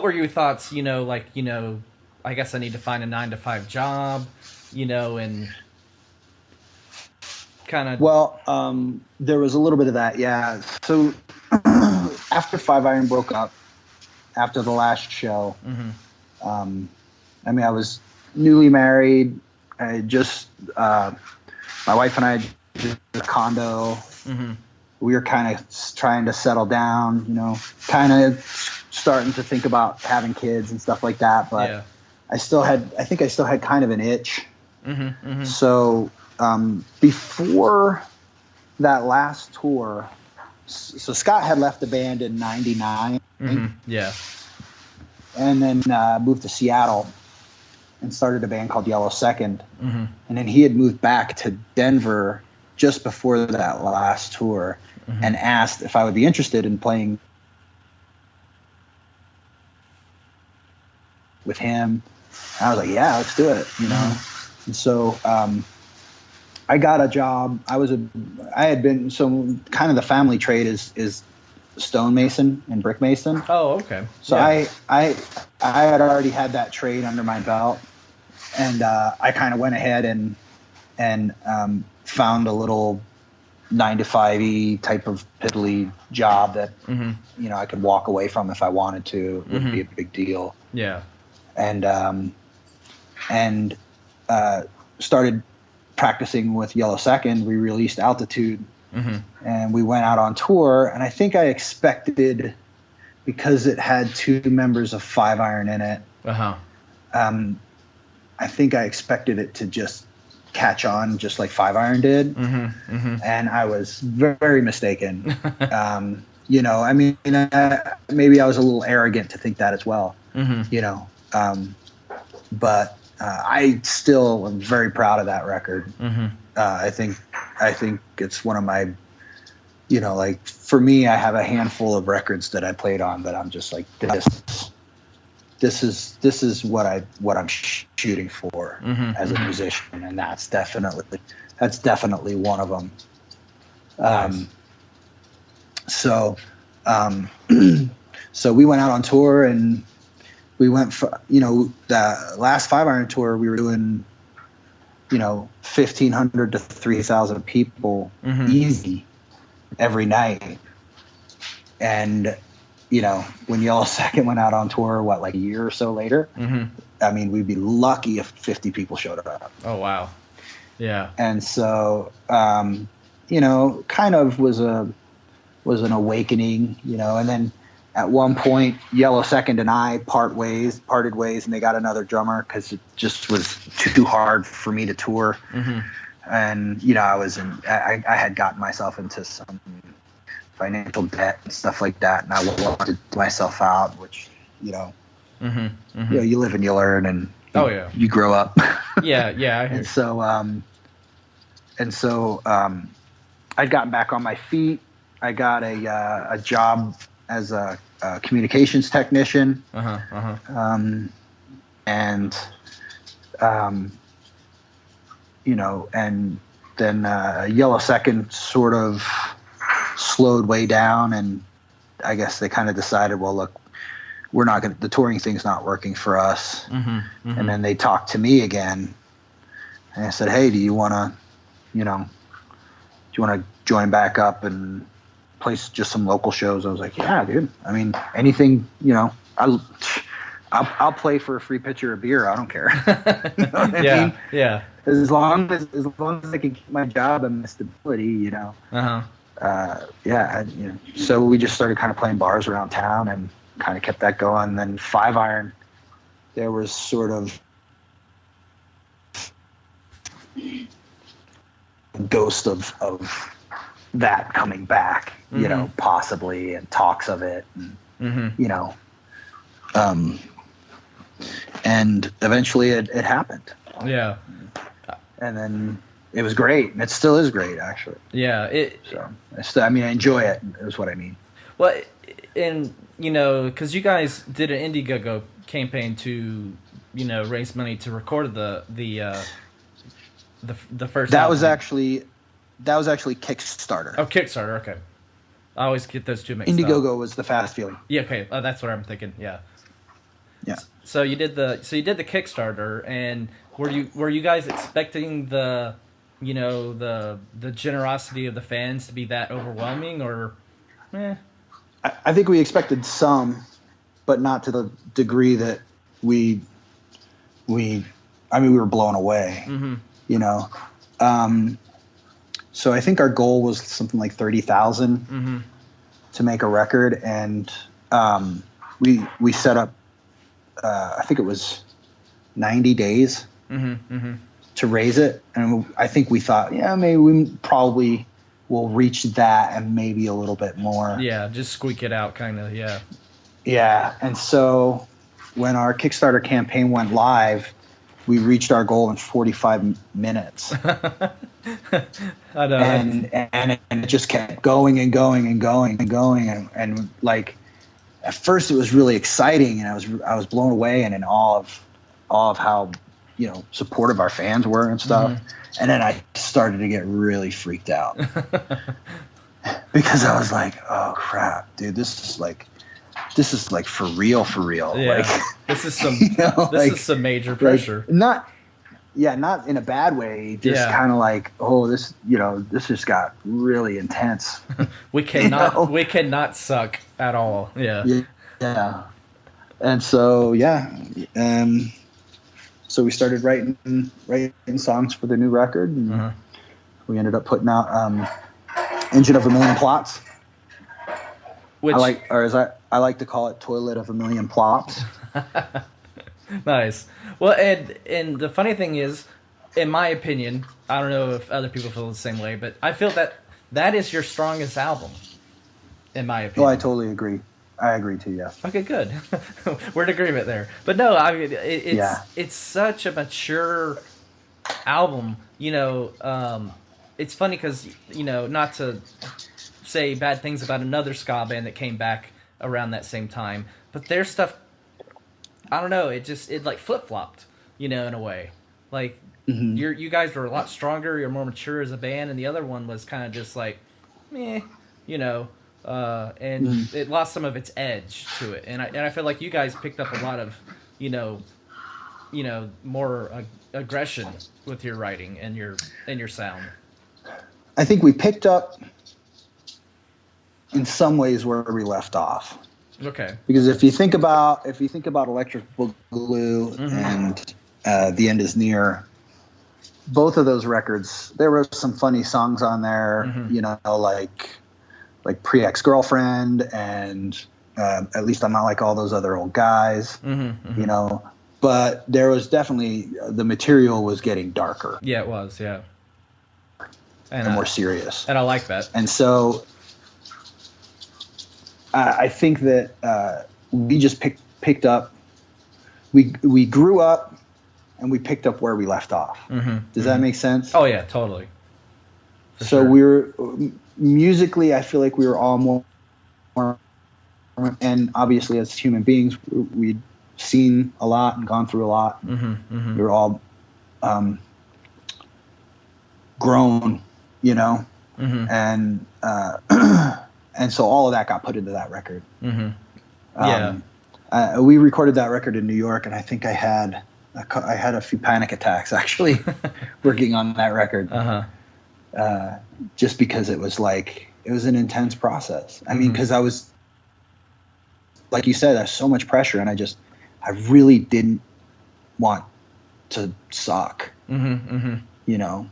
were your thoughts, I guess I need to find a 9-to-5 job, and... kind of. Well, there was a little bit of that, yeah. So after Five Iron broke up, after the last show, I mean, I was newly married. I just, my wife and I just a condo. We were kind of trying to settle down, you know, kind of starting to think about having kids and stuff like that. But I think I still had kind of an itch. So before that last tour, so Scott had left the band in '99. Yeah. And then moved to Seattle and started a band called Yellow Second. And then he had moved back to Denver just before that last tour and asked if I would be interested in playing with him. And I was like, yeah, let's do it, you know. And so I got a job. I had been, so kind of the family trade is stonemason and brick mason. Oh, okay. So I had already had that trade under my belt, and I kind of went ahead and found a little 9-to-5 type of piddly job that you know I could walk away from if I wanted to. It wouldn't be a big deal. Yeah. And started practicing with Yellow Second. We released Altitude. And we went out on tour, and I think I expected, because it had 2 members of Five Iron in it, I think I expected it to just catch on just like Five Iron did. And I was very mistaken. You know, I mean, maybe I was a little arrogant to think that as well, you know. But I still am very proud of that record. I think it's one of my, you know, like for me, I have a handful of records that I played on that I'm just like, this is what I'm shooting for as a musician, and that's definitely one of them. Nice. So we went out on tour, and we went for, you know, the last Five Iron tour we were doing, you know, 1,500 to 3,000 people easy every night. And, you know, when Yellow Second went out on tour, like a year or so later, I mean, we'd be lucky if 50 people showed up. Oh, wow. Yeah. And so, you know, kind of was an awakening, you know, and then at one point, Yellow Second and I parted ways, and they got another drummer because it just was too hard for me to tour. And, you know, I had gotten myself into some financial debt and stuff like that, and I wanted myself out, which, you know, you know, you live and you learn, and you grow up. Yeah. And so I'd gotten back on my feet. I got a job as a communications technician. And you know, and then Yellow Second sort of slowed way down, and I guess they kind of decided, well, look, the touring thing's not working for us. And then they talked to me again, and I said, hey, do you want to join back up and play just some local shows? I was like, yeah, dude. I mean, anything, you know, I'll play for a free pitcher of beer. I don't care. You know what I mean? Yeah. As long as I can keep my job and my stability, you know. You know. So we just started kind of playing bars around town and kind of kept that going. And then Five Iron, there was sort of ghost of that coming back, you know, possibly, and talks of it, and, you know, and eventually it happened. Yeah. And then it was great, and it still is great, actually. Yeah. I mean, I enjoy it, is what I mean. Well, and, you know, because you guys did an Indiegogo campaign to, you know, raise money to record the first That album. was actually Kickstarter. Oh, Kickstarter, okay. I always get those two mixed up. Indiegogo was the Fast Feeling. Yeah, okay. That's what I'm thinking. Yeah. Yeah. So you did the Kickstarter, and were you guys expecting the the generosity of the fans to be that overwhelming, or I think we expected some, but not to the degree that we were blown away. So I think our goal was something like 30,000 to make a record, and we set up I think it was 90 days to raise it, and I think we thought, maybe we probably will reach that and maybe a little bit more. Yeah, just squeak it out, kind of. Yeah, and so when our Kickstarter campaign went live, we reached our goal in 45 minutes. I know. And it just kept going and going and going and going, and like at first it was really exciting, and I was blown away and in awe of how supportive our fans were and stuff. And then I started to get really freaked out because I was like, oh crap, dude, this is like for real. Yeah. Like, this is some is some major pressure. Not in a bad way, just kind of like, oh, this just got really intense. we cannot suck at all. Yeah. And so so we started writing songs for the new record, and we ended up putting out Engine of a Million Plots. Which I like to call it Toilet of a Million Plops. Nice. Well, and the funny thing is, in my opinion, I don't know if other people feel the same way, but I feel that is your strongest album, in my opinion. Oh, I totally agree. I agree too. Yeah. Okay, good. We're in agreement there. But no, I mean, it's such a mature album. It's funny because not to say bad things about another ska band that came back around that same time, but their stuff, I don't know, it like flip-flopped, in a way. Like you guys were a lot stronger, you're more mature as a band, and the other one was kind of just like meh, and it lost some of its edge to it. And I feel like you guys picked up a lot of more aggression with your writing and your sound. I think we picked up in some ways where we left off. Okay. Because if you think about Electric Boogaloo and The End Is Near, both of those records, there were some funny songs on there, like Pre-Ex-Girlfriend and At Least I'm Not Like All Those Other Old Guys, but there was definitely, the material was getting darker. Yeah, it was, yeah. And more serious. And I like that. And so I think that we just picked up, we grew up and we picked up where we left off. Does that make sense? Oh yeah, totally. So sure. We were musically, I feel like we were all more, and obviously as human beings, we'd seen a lot and gone through a lot. We were all grown, and and so all of that got put into that record. We recorded that record in New York, and I think I had a few panic attacks actually working on that record. Just because it was an intense process. I mean, because I was, like you said, there's so much pressure, and I really didn't want to suck. Yeah.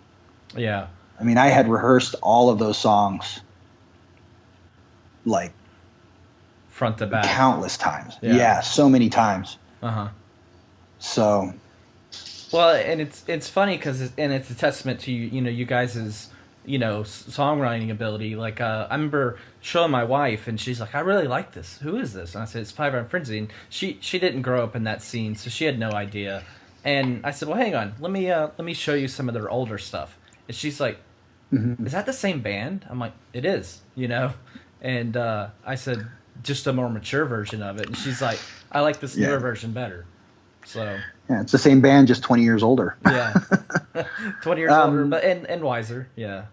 I mean, I had rehearsed all of those songs like front to back countless times. Yeah, so many times. So well, and it's funny because it's a testament to you guys' songwriting ability. Like I remember showing my wife, and she's like, I really like this. Who is this? And I said, it's Five Iron Frenzy. And she didn't grow up in that scene, so she had no idea. And I said, well, hang on, let me show you some of their older stuff. And she's like, is that the same band? I'm like, it is, And I said, just a more mature version of it. And she's like, I like this newer version better. So yeah, it's the same band, just 20 years older. Yeah, 20 years older, but and wiser. Yeah.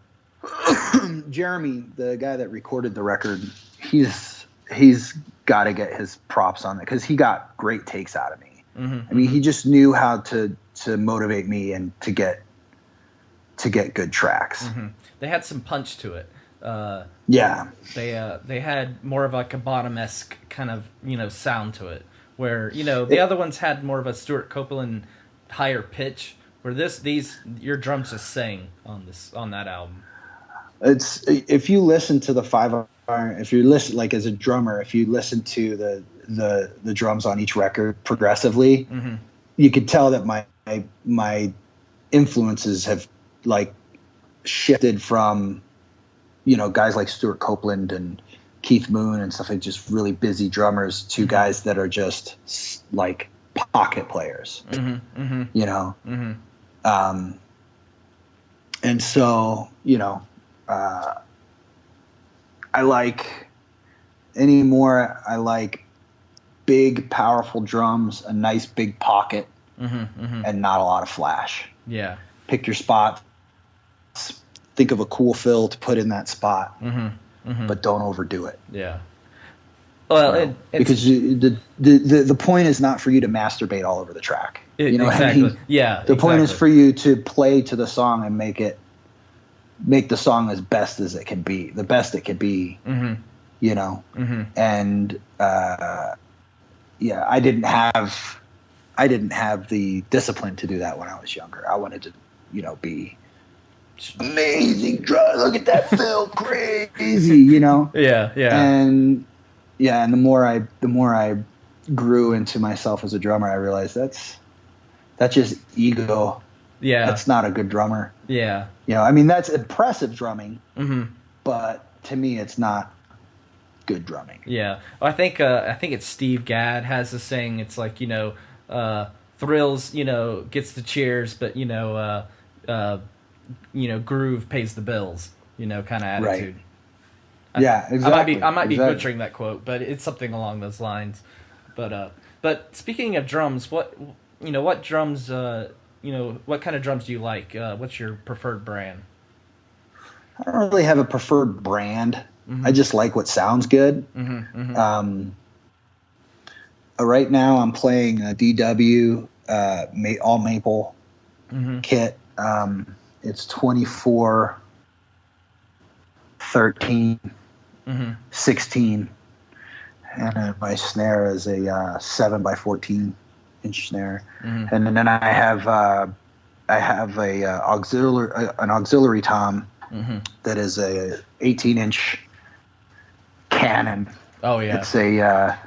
Jeremy, the guy that recorded the record, he's got to get his props on it because he got great takes out of me. I mean, he just knew how to motivate me and to to get good tracks. Mm-hmm. They had some punch to it. Yeah. They had more of like a Bottom-esque kind of, sound to it, where, the other ones had more of a Stuart Copeland higher pitch, where your drums just sang on that album. It's, if you listen to the 5-iron, if you listen, like as a drummer, if you listen to the drums on each record progressively, mm-hmm. you could tell that my influences have like shifted from, guys like Stuart Copeland and Keith Moon and stuff, like just really busy drummers, to guys that are just like pocket players, mm-hmm. Mm-hmm. Mm-hmm. And so, I like big, powerful drums, a nice big pocket, mm-hmm. Mm-hmm. and not a lot of flash. Yeah. Pick your spot. Think of a cool fill to put in that spot, mm-hmm. Mm-hmm. but don't overdo it. Yeah. Well, because the point is not for you to masturbate all over the track. Exactly. What I mean? Yeah. The point is for you to play to the song and make the song as best as it can be, the best it can be. Mm-hmm. Mm-hmm. And I didn't have the discipline to do that when I was younger. I wanted to, be amazing drum. Look at that fill, crazy, Yeah, yeah. And the more I grew into myself as a drummer, I realized that's just ego. Yeah. That's not a good drummer. Yeah. I mean, that's impressive drumming, mm-hmm. but to me, it's not good drumming. Yeah. I think it's Steve Gadd has this saying. It's like, thrills, gets the cheers, but, groove pays the bills, kind of attitude. Right. Yeah, exactly. I might be butchering that quote, but it's something along those lines. But speaking of drums, what drums, what kind of drums do you like? What's your preferred brand? I don't really have a preferred brand. Mm-hmm. I just like what sounds good. Mm-hmm, mm-hmm. Right now I'm playing a DW all maple mm-hmm. kit. It's 24, 13, mm-hmm. 16, and my snare is a 7x14 inch snare, mm-hmm. and then I have an auxiliary tom mm-hmm. that is a 18-inch Canon. Oh yeah, it's an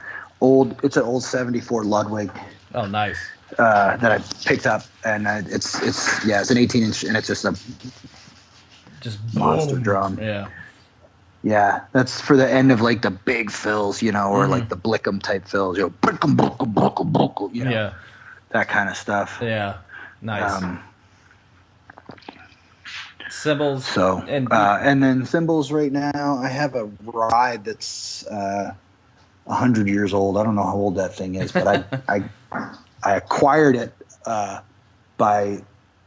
old 74 Ludwig. Oh nice. That I picked up, and it's an 18-inch, and it's just a monster drum. Yeah, that's for the end of like the big fills, or mm-hmm. like the Blickum type fills, Blickum, blickum, blickum, blickum, yeah, that kind of stuff. Yeah, nice. Cymbals. So and then cymbals right now, I have a ride that's 100 years old. I don't know how old that thing is, but I acquired it by,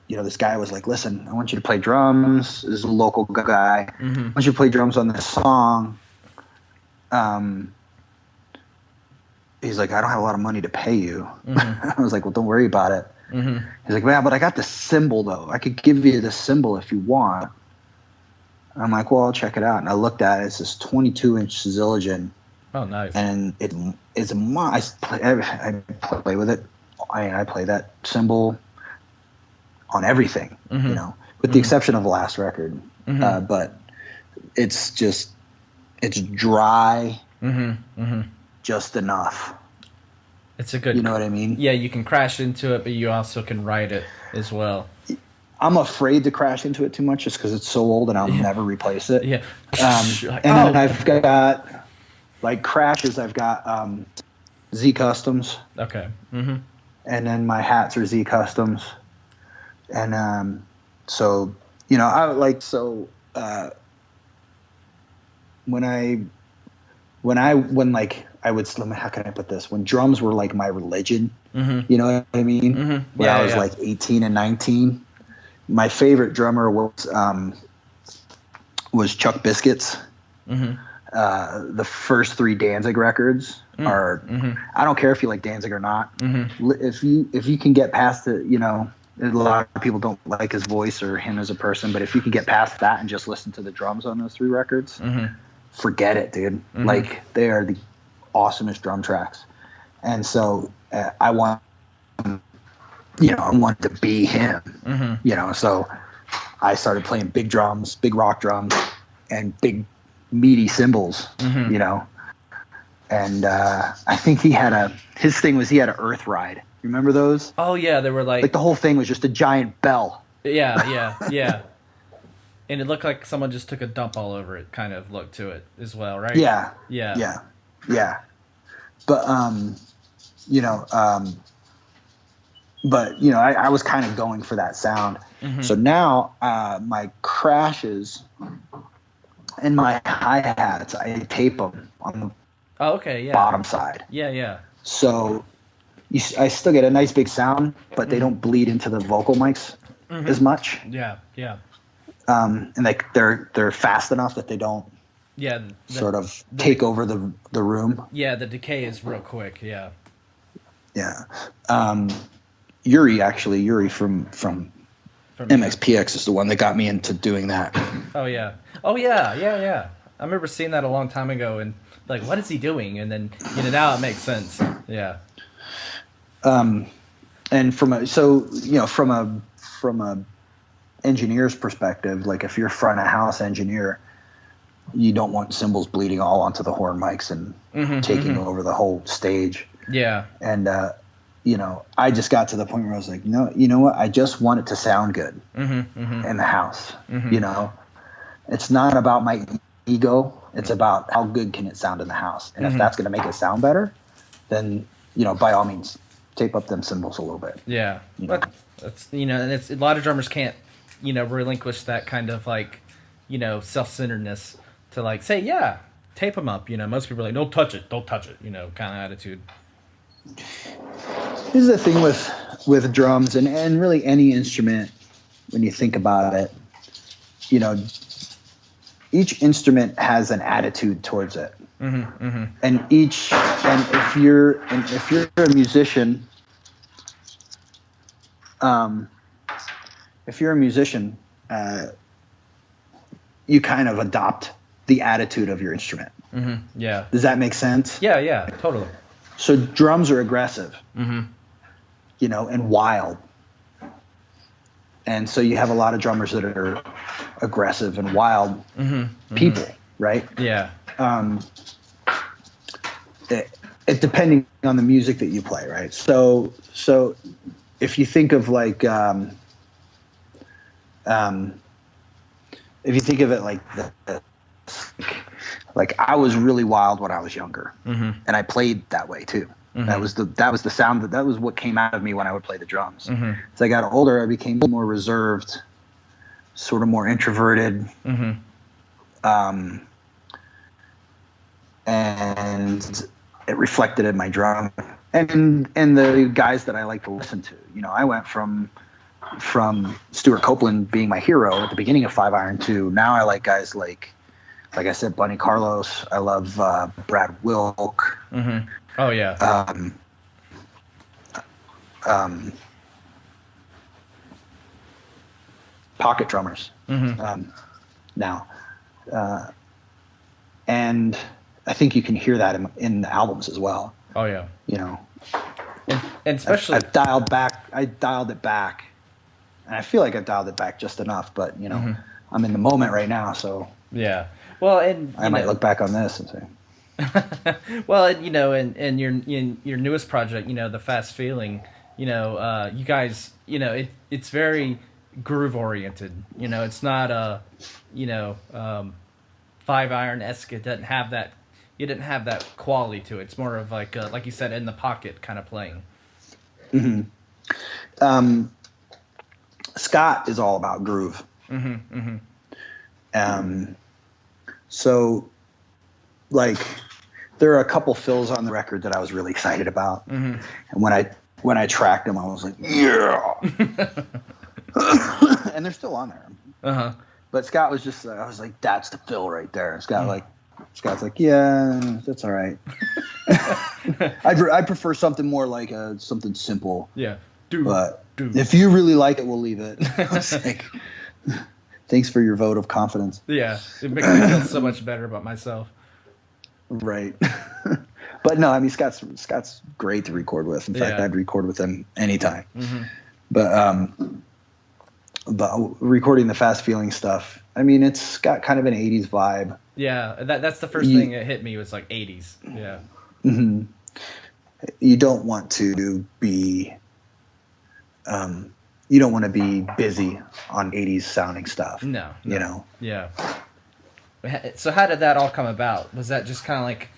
this guy was like, listen, I want you to play drums. This is a local guy. Mm-hmm. I want you to play drums on this song. He's like, I don't have a lot of money to pay you. Mm-hmm. I was like, well, don't worry about it. Mm-hmm. He's like, yeah, but I got the cymbal, though. I could give you the cymbal if you want. I'm like, well, I'll check it out. And I looked at it. It's this 22-inch Zildjian. Oh, nice. And it's I play with it. I play that cymbal on everything, mm-hmm. with mm-hmm. the exception of the last record. Mm-hmm. But it's dry, mm-hmm. Mm-hmm. just enough. It's a good. You know what I mean? Yeah, you can crash into it, but you also can ride it as well. I'm afraid to crash into it too much just because it's so old and I'll never replace it. Yeah. Then I've got, like, crashes, I've got Z Customs. Okay. Mm-hmm. And then my hats are Z Customs. And so, how can I put this? When drums were like my religion, mm-hmm. you know what I mean? Mm-hmm. When I was like 18 and 19, my favorite drummer was Chuck Biscuits. Mm-hmm. The first 3 Danzig records are, mm-hmm. I don't care if you like Danzig or not. Mm-hmm. If you can get past it, A lot of people don't like his voice or him as a person, but if you can get past that and just listen to the drums on those 3 records, forget it, dude. Like, they are the awesomest drum tracks. And so I wanted to be him, so I started playing big drums, big rock drums, and big meaty cymbals, and I think his thing was he had an Earth Ride. Remember those? Oh yeah, they were like the whole thing was just a giant bell. Yeah. And it looked like someone just took a dump all over it, kind of look to it as well, right? Yeah. But I was kind of going for that sound. So now my crashes and my hi-hats, I tape them on the bottom side. Yeah. So I still get a nice big sound, but they don't bleed into the vocal mics as much. Yeah. And they're fast enough that they don't sort of take over the room. Yeah, the decay is real quick. Yeah. Yuri from MXPX is the one that got me into doing that. Oh yeah. I remember seeing that a long time ago and like, what is he doing? And then now it makes sense. Yeah. And from a engineer's perspective, like if you're front of house engineer, you don't want cymbals bleeding all onto the horn mics and taking over the whole stage. Yeah. And I just got to the point where I was like, no, you know what? I just want it to sound good in the house. It's not about my ego. It's about how good can it sound in the house. And if that's going to make it sound better, then, by all means, tape up them cymbals a little bit. Yeah. But that's, and it's a lot of drummers can't, relinquish that kind of like, self-centeredness to like say, yeah, tape them up. Most people are like, don't touch it, kind of attitude. Here's the thing with drums and really any instrument, when you think about it, each instrument has an attitude towards it. And if you're a musician, you kind of adopt the attitude of your instrument. Yeah. Does that make sense? Yeah, totally. So drums are aggressive, and wild. And so you have a lot of drummers that are aggressive and wild people, right? Yeah. It depending on the music that you play, right? So if you think of like, if you think of it like I was really wild when I was younger, and I played that way too. That was the sound that was what came out of me when I would play the drums. As I got older, I became more reserved, sort of more introverted, and it reflected in my drum and the guys that I like to listen to. I went from Stuart Copeland being my hero at the beginning of 5-Iron to now I like guys like I said, Bunny Carlos. I love Brad Wilk. Oh yeah. Pocket drummers now, and I think you can hear that in the albums as well. Oh yeah. And especially I've dialed it back, and I feel like I've dialed it back just enough. But I'm in the moment right now, so yeah. Well, and I might look back on this and say, well, and your newest project, the Fast Feeling, you guys, it's very groove oriented. It's not a 5-Iron-esque. It doesn't have that. You didn't have that quality to it. It's more of like you said, in the pocket kind of playing. Scott is all about groove. So, like, there are a couple fills on the record that I was really excited about, and when I tracked them, I was like, yeah, and they're still on there. But Scott was just, I was like, that's the fill right there. And Scott's like, yeah, that's all right. I prefer something more like something simple. Yeah, but if you really like it, we'll leave it. I was like, thanks for your vote of confidence. Yeah, it makes me feel so much better about myself. Right. But no, I mean, Scott's great to record with. In fact, I'd record with him anytime. Mm-hmm. But recording the Fast Feeling stuff, I mean, it's got kind of an 80s vibe. Yeah, that's the first thing that hit me was like 80s. Yeah. Mm-hmm. You don't want to be busy on 80s sounding stuff. No. You know? Yeah. So how did that all come about? Was that just kind of like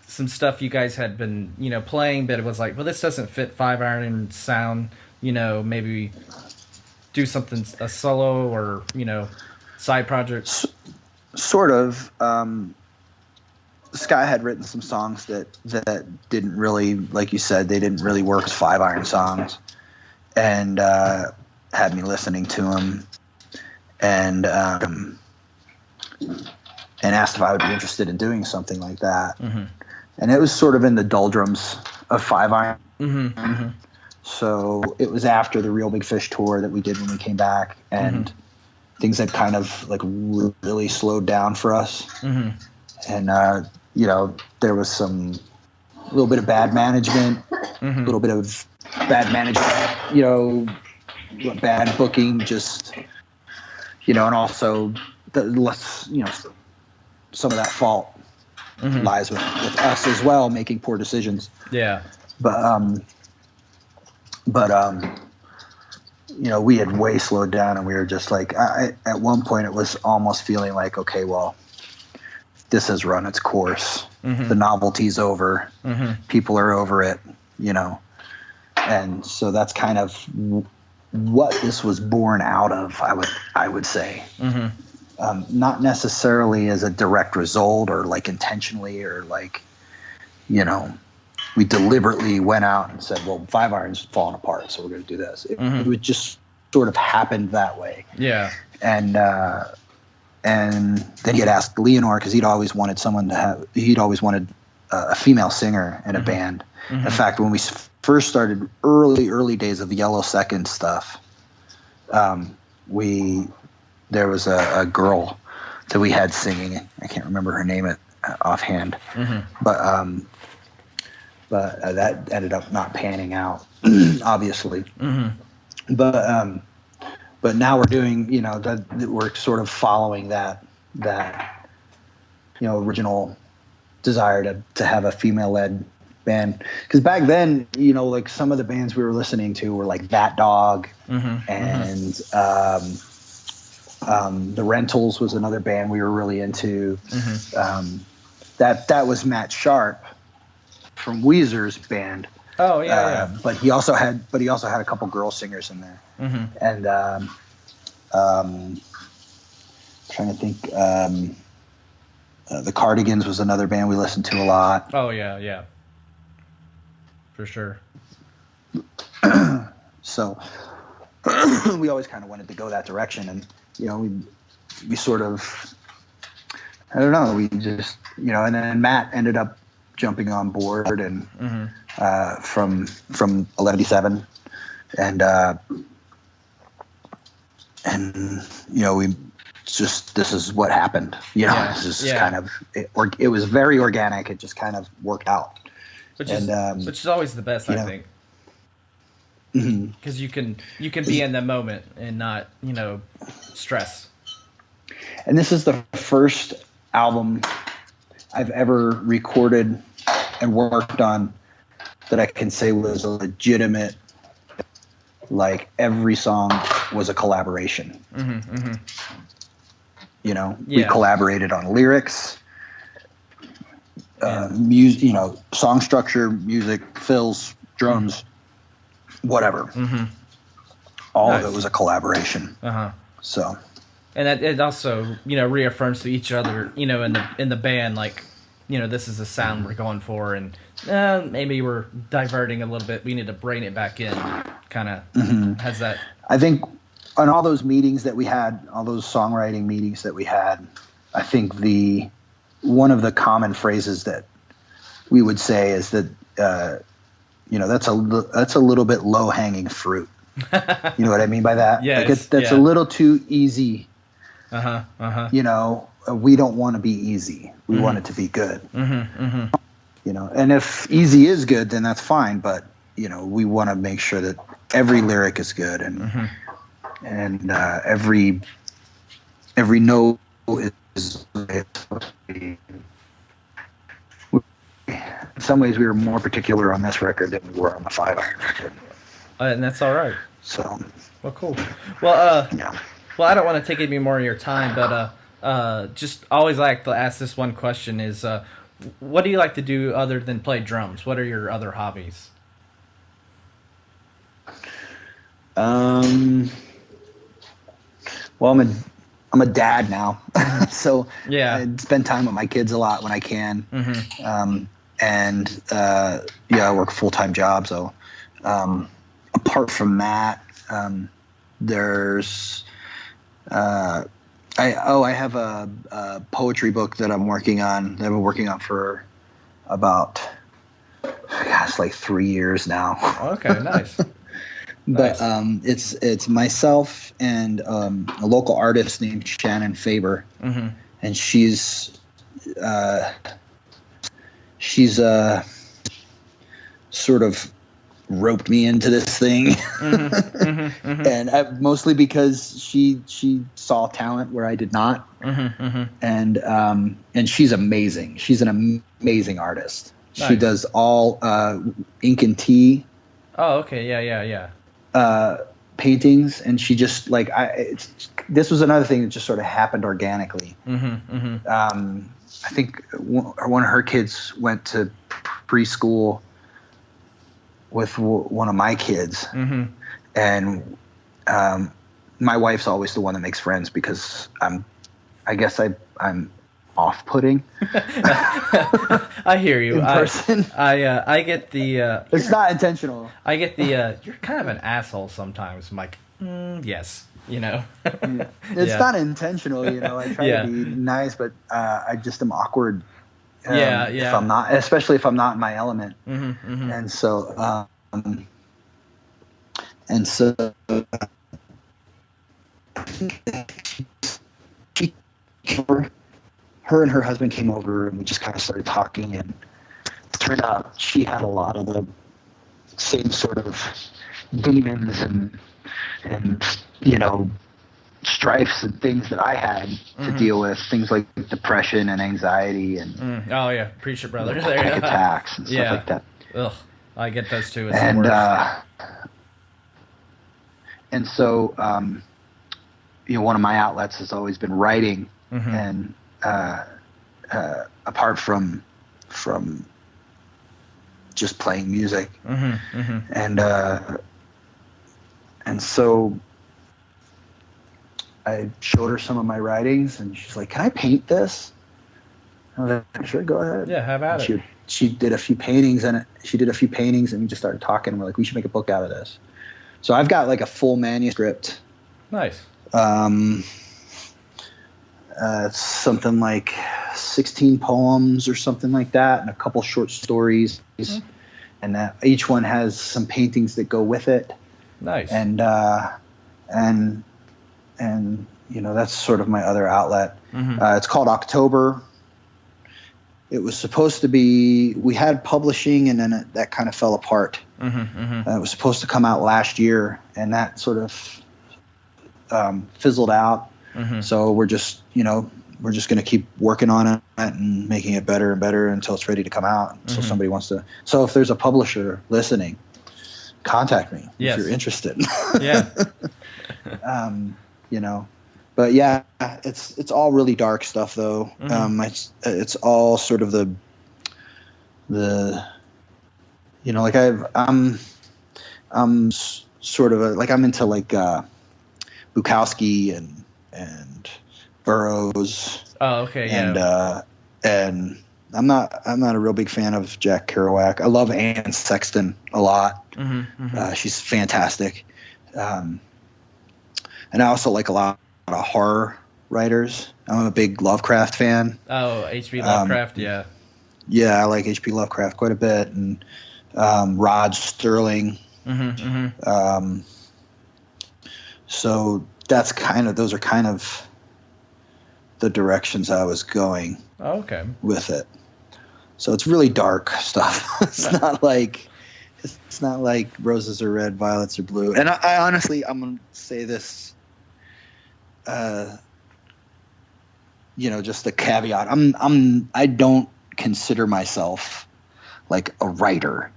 some stuff you guys had been, playing, but it was like, well, this doesn't fit 5-iron sound, maybe do something, a solo or, side project? Sort of. Sky had written some songs that didn't really, like you said, they didn't really work as 5-iron songs, and had me listening to them, and asked if I would be interested in doing something like that. Mm-hmm. And it was sort of in the doldrums of 5-iron. Mm-hmm. Mm-hmm. So it was after the Real Big Fish tour that we did when we came back, and things had kind of like really slowed down for us. Mm-hmm. And, there was a little bit of bad management, a little bit of bad management, bad booking, just, and also some of that fault lies with us as well, making poor decisions. Yeah. But we had way slowed down, and we were just like, at one point it was almost feeling like, okay, well, this has run its course. Mm-hmm. The novelty's over. Mm-hmm. People are over it, and so that's kind of what this was born out of, I would say. Mm-hmm. Not necessarily as a direct result or like intentionally or like, we deliberately went out and said, well, 5-iron's falling apart, so we're going to do this. It just sort of happened that way. Yeah. And then he had asked Leonore, because he'd always wanted a female singer in a band. Mm-hmm. In fact, when we first started early days of the Yellow Second stuff, there was a girl that we had singing. I can't remember her name offhand, but that ended up not panning out, obviously. Mm-hmm. But now we're doing, that we're sort of following that original desire to have a female-led band. Because back then, like some of the bands we were listening to were like That Dog, and The Rentals was another band we were really into. Mm-hmm. That was Matt Sharp from Weezer's band. Oh yeah. But he also had a couple girl singers in there. Mm-hmm. And trying to think, the Cardigans was another band we listened to a lot. Oh yeah, for sure. So we always kind of wanted to go that direction, and we sort of, I don't know, we just and then Matt ended up jumping on board and from 1187, and we just, this is what happened. This is kind of it was very organic. It just kind of worked out, which is always the best, I think, because you can be in the moment and not stress. And this is the first album I've ever recorded and worked on that I can say was a legitimate, like every song was a collaboration. We collaborated on lyrics, music, song structure, music, fills, drums, whatever. All of it was a collaboration. So, and that it also reaffirms to each other in the band, like this is the sound we're going for, and maybe we're diverting a little bit, we need to bring it back in, kind of has that. I think on all those meetings that we had, all those songwriting meetings that we had, I think one of the common phrases that we would say is that that's a little bit low hanging fruit. You know what I mean by that? Yes, Like that's yeah. a little too easy. Uh-huh. You know, we don't want to be easy. We want it to be good. You know, and if easy is good, then that's fine. But you know, we want to make sure that every lyric is good and every note is. In some ways, we were more particular on this record than we were on the 5-iron record. And that's all right. So, well, cool. Well, yeah. Well, I don't want to take any more of your time, but just always like to ask this one question: is what do you like to do other than play drums? What are your other hobbies? Well, I'm a dad now, so Yeah. I spend time with my kids a lot when I can. And I work a full-time job. So apart from that, there's I have a poetry book that I'm working on. That I've been working on for about like 3 years now. Okay, nice. But it's myself and a local artist named Shannon Faber, and she's sort of roped me into this thing, and mostly because she saw talent where I did not, and she's amazing. She's an amazing artist. Nice. She does all ink and tea. Oh, okay, yeah. Paintings, and she just like this was another thing that just sort of happened organically. I think one of her kids went to preschool with one of my kids, and my wife's always the one that makes friends because I guess I'm off-putting. I hear you. In person. I get the. It's not intentional. I get the. You're kind of an asshole sometimes. I'm like, yes, you know. It's not intentional, you know. I try to be nice, but I just am awkward. If I'm not, especially if I'm not in my element, and so. Her and her husband came over, and we just kind of started talking, and it turned out she had a lot of the same sort of demons and you know, strifes and things that I had to deal with, things like depression and anxiety and oh yeah, preacher brother, panic attacks and stuff like that. Ugh, I get those too. It's the worst. And so you know, one of my outlets has always been writing, and apart from just playing music, and so I showed her some of my writings, and she's like, "Can I paint this?" I was like, "Sure, go ahead." Yeah, have at it. She did a few paintings, and we just started talking, and we're like, "We should make a book out of this." So I've got like a full manuscript. Nice. It's something like 16 poems or something like that, and a couple short stories, and each one has some paintings that go with it. Nice. And you know, that's sort of my other outlet. It's called October. It was supposed to be, we had publishing, and then that kind of fell apart. It was supposed to come out last year, and that sort of fizzled out. So we're just going to keep working on it and making it better and better until it's ready to come out. So somebody wants to, so if there's a publisher listening, contact me if you're interested. Yeah. You know, but yeah, it's all really dark stuff though. It's all sort of the you know, like I'm sort of like I'm into like Bukowski and Burroughs. Oh, okay, yeah. And I'm not a real big fan of Jack Kerouac. I love Anne Sexton a lot. She's fantastic. And I also like a lot of horror writers. I'm a big Lovecraft fan. Oh, H.P. Lovecraft, yeah. Yeah, I like H.P. Lovecraft quite a bit, and Rod Sterling. So those are kind of the directions I was going with it. So it's really dark stuff. It's not like roses are red, violets are blue. And I honestly, I'm going to say this, just a caveat. I don't consider myself like a writer.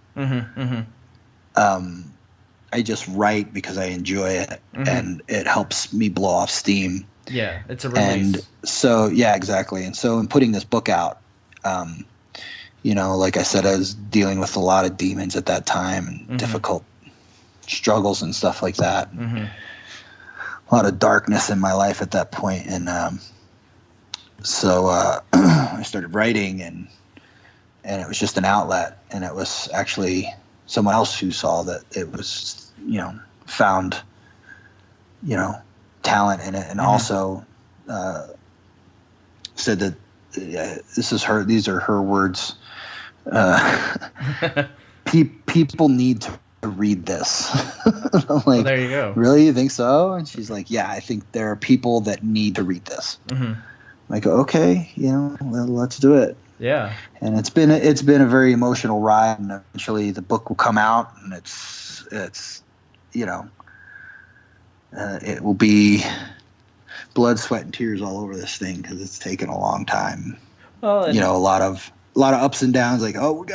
I just write because I enjoy it, and it helps me blow off steam. Yeah, it's a release. And so, yeah, exactly. And so in putting this book out, like I said, I was dealing with a lot of demons at that time and difficult struggles and stuff like that. A lot of darkness in my life at that point. And so I started writing, and it was just an outlet. And it was actually someone else who saw that it was, found, talent in it, and also said that these are her words. People need to read this. I'm like, well, there you go. Really, you think so? And she's like, yeah, I think there are people that need to read this. I'm like, okay, let's do it. Yeah. And it's been a very emotional ride, and eventually the book will come out, and it's it will be blood, sweat, and tears all over this thing, because it's taken a long time. Well, a lot of ups and downs. Like, oh,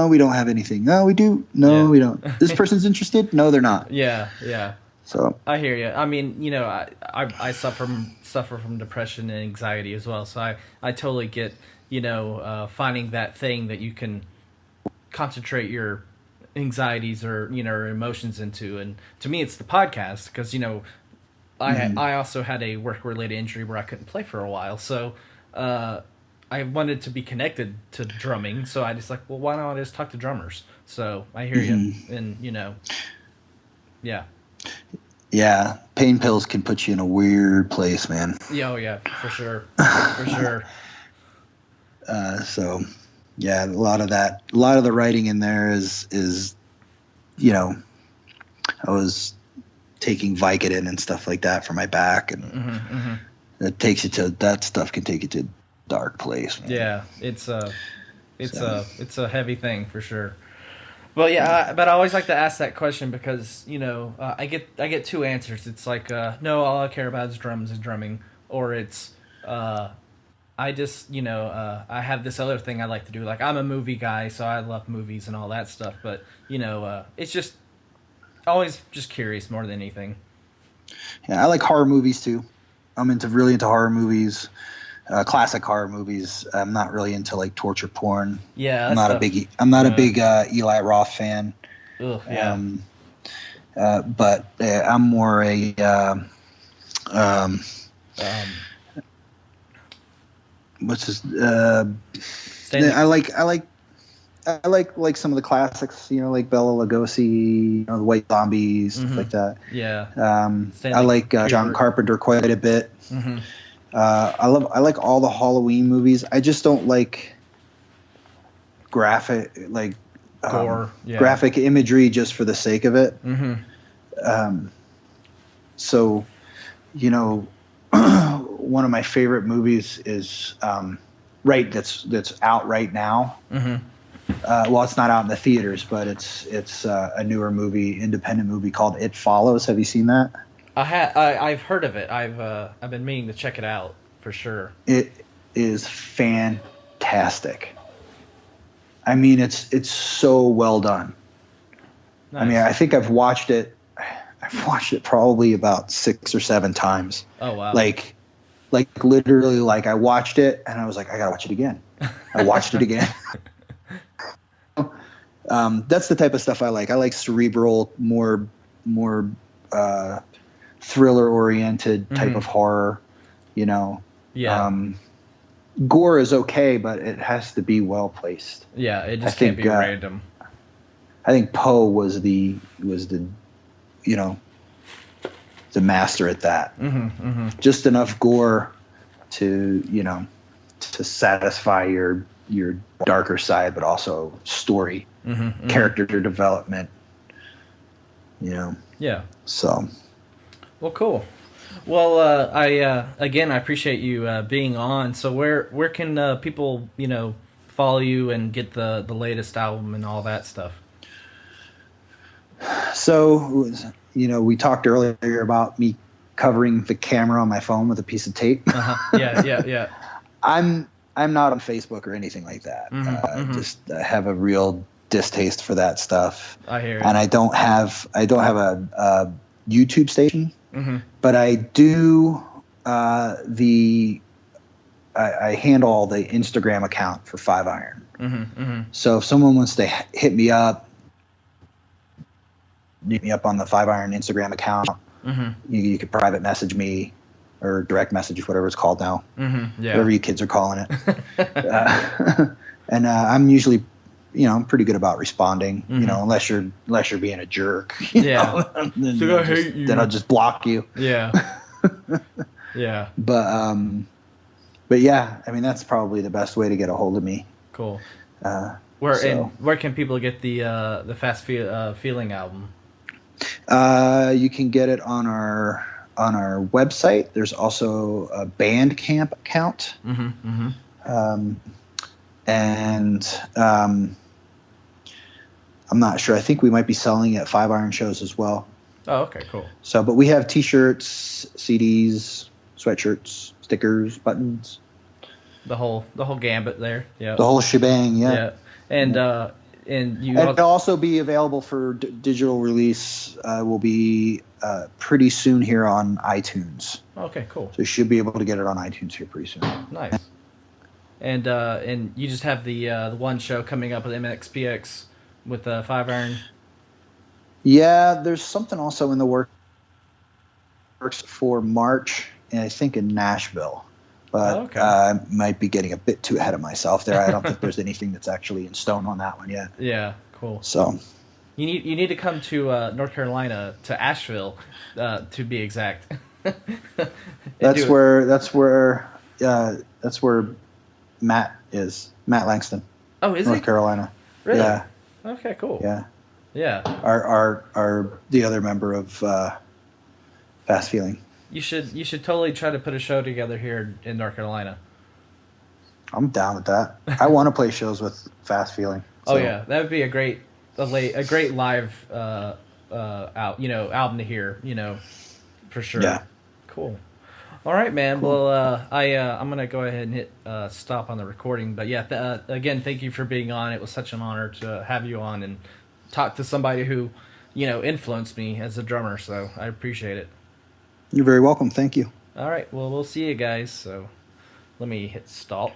we don't have anything. No, we do. No, we don't. This person's interested. No, they're not. Yeah. So I hear you. I mean, I suffer from depression and anxiety as well. So I totally get, finding that thing that you can concentrate your anxieties or emotions into. And to me, it's the podcast, because I also had a work related injury where I couldn't play for a while. So I wanted to be connected to drumming. So I just well, why don't I just talk to drummers? So I hear you, and yeah. Yeah, pain pills can put you in a weird place, man. Yeah, for sure, for sure. So, yeah, a lot of the writing in there is I was taking Vicodin and stuff like that for my back, and that stuff can take you to a dark place, man. Yeah, it's a heavy thing for sure. Well, yeah, but I always like to ask that question because I get two answers. It's like no, all I care about is drums and drumming, or it's I just I have this other thing I like to do. Like, I'm a movie guy, so I love movies and all that stuff. But it's just always just curious more than anything. Yeah, I like horror movies too. I'm really into horror movies. Classic horror movies. I'm not really into like torture porn. Yeah, I'm not a big Eli Roth fan. Ugh, yeah. But I'm more a what's his I like some of the classics, like Bela Lugosi, the White Zombies, stuff like that. Yeah. I like John Carpenter quite a bit. I like all the Halloween movies. I just don't like graphic gore, graphic imagery just for the sake of it. So, one of my favorite movies is that's out right now. Well, it's not out in the theaters, but it's a newer movie, independent movie called It Follows. Have you seen that? I've heard of it. I've been meaning to check it out for sure. It is fantastic. I mean, it's so well done. Nice. I mean, I think I've watched it probably about 6 or 7 times. Oh wow! Like literally, I watched it and I was like, I gotta watch it again. I watched it again. That's the type of stuff I like. I like cerebral, more thriller-oriented type of horror, Yeah. Gore is okay, but it has to be well placed. Yeah, it just can't be random. I think Poe was the master at that. Just enough gore to satisfy your darker side, but also story, character development. Yeah. So. Well, cool. Well, I again I appreciate you being on. So where can people follow you and get the latest album and all that stuff? So, we talked earlier about me covering the camera on my phone with a piece of tape. Yeah, yeah, yeah. I'm not on Facebook or anything like that. Just have a real distaste for that stuff. I hear it. And I don't have a YouTube station, but I do I handle the Instagram account for Five Iron. So if someone wants to hit me up on the Five Iron Instagram account, you could private message me or direct message, whatever it's called now, whatever you kids are calling it. And I'm usually, I'm pretty good about responding, unless you're being a jerk. Then I hate you. Then I'll just block you. Yeah. Yeah. But yeah, I mean, that's probably the best way to get a hold of me. Cool. Where can people get the Fast Feeling album? You can get it on our website. There's also a Bandcamp account. And I'm not sure. I think we might be selling it at Five Iron shows as well. Oh, okay, cool. So, but we have T-shirts, CDs, sweatshirts, stickers, buttons. The whole gambit there. Yeah. The whole shebang. Yeah. Yeah. And it'll also be available for digital release. Will be pretty soon here on iTunes. Okay, cool. So you should be able to get it on iTunes here pretty soon. Nice. And you just have the one show coming up with MXPX with Five Iron. Yeah, there's something also in the works for March, and I think in Nashville. But I might be getting a bit too ahead of myself there. I don't think there's anything that's actually in stone on that one yet. Yeah, cool. So you need to come to North Carolina, to Asheville, to be exact. That's where Matt is. Matt Langston. Oh, is North Carolina. Really? Yeah. Okay, cool. Yeah. Yeah. Our the other member of Fast Feeling. You should totally try to put a show together here in North Carolina. I'm down with that. I want to play shows with Fast Feeling. So. Oh yeah, that would be a great live album to hear. For sure. Yeah. Cool. All right, man. Cool. Well, I'm gonna go ahead and hit stop on the recording. But yeah, again, thank you for being on. It was such an honor to have you on and talk to somebody who, influenced me as a drummer. So I appreciate it. You're very welcome. Thank you. All right. Well, we'll see you guys. So let me hit stop.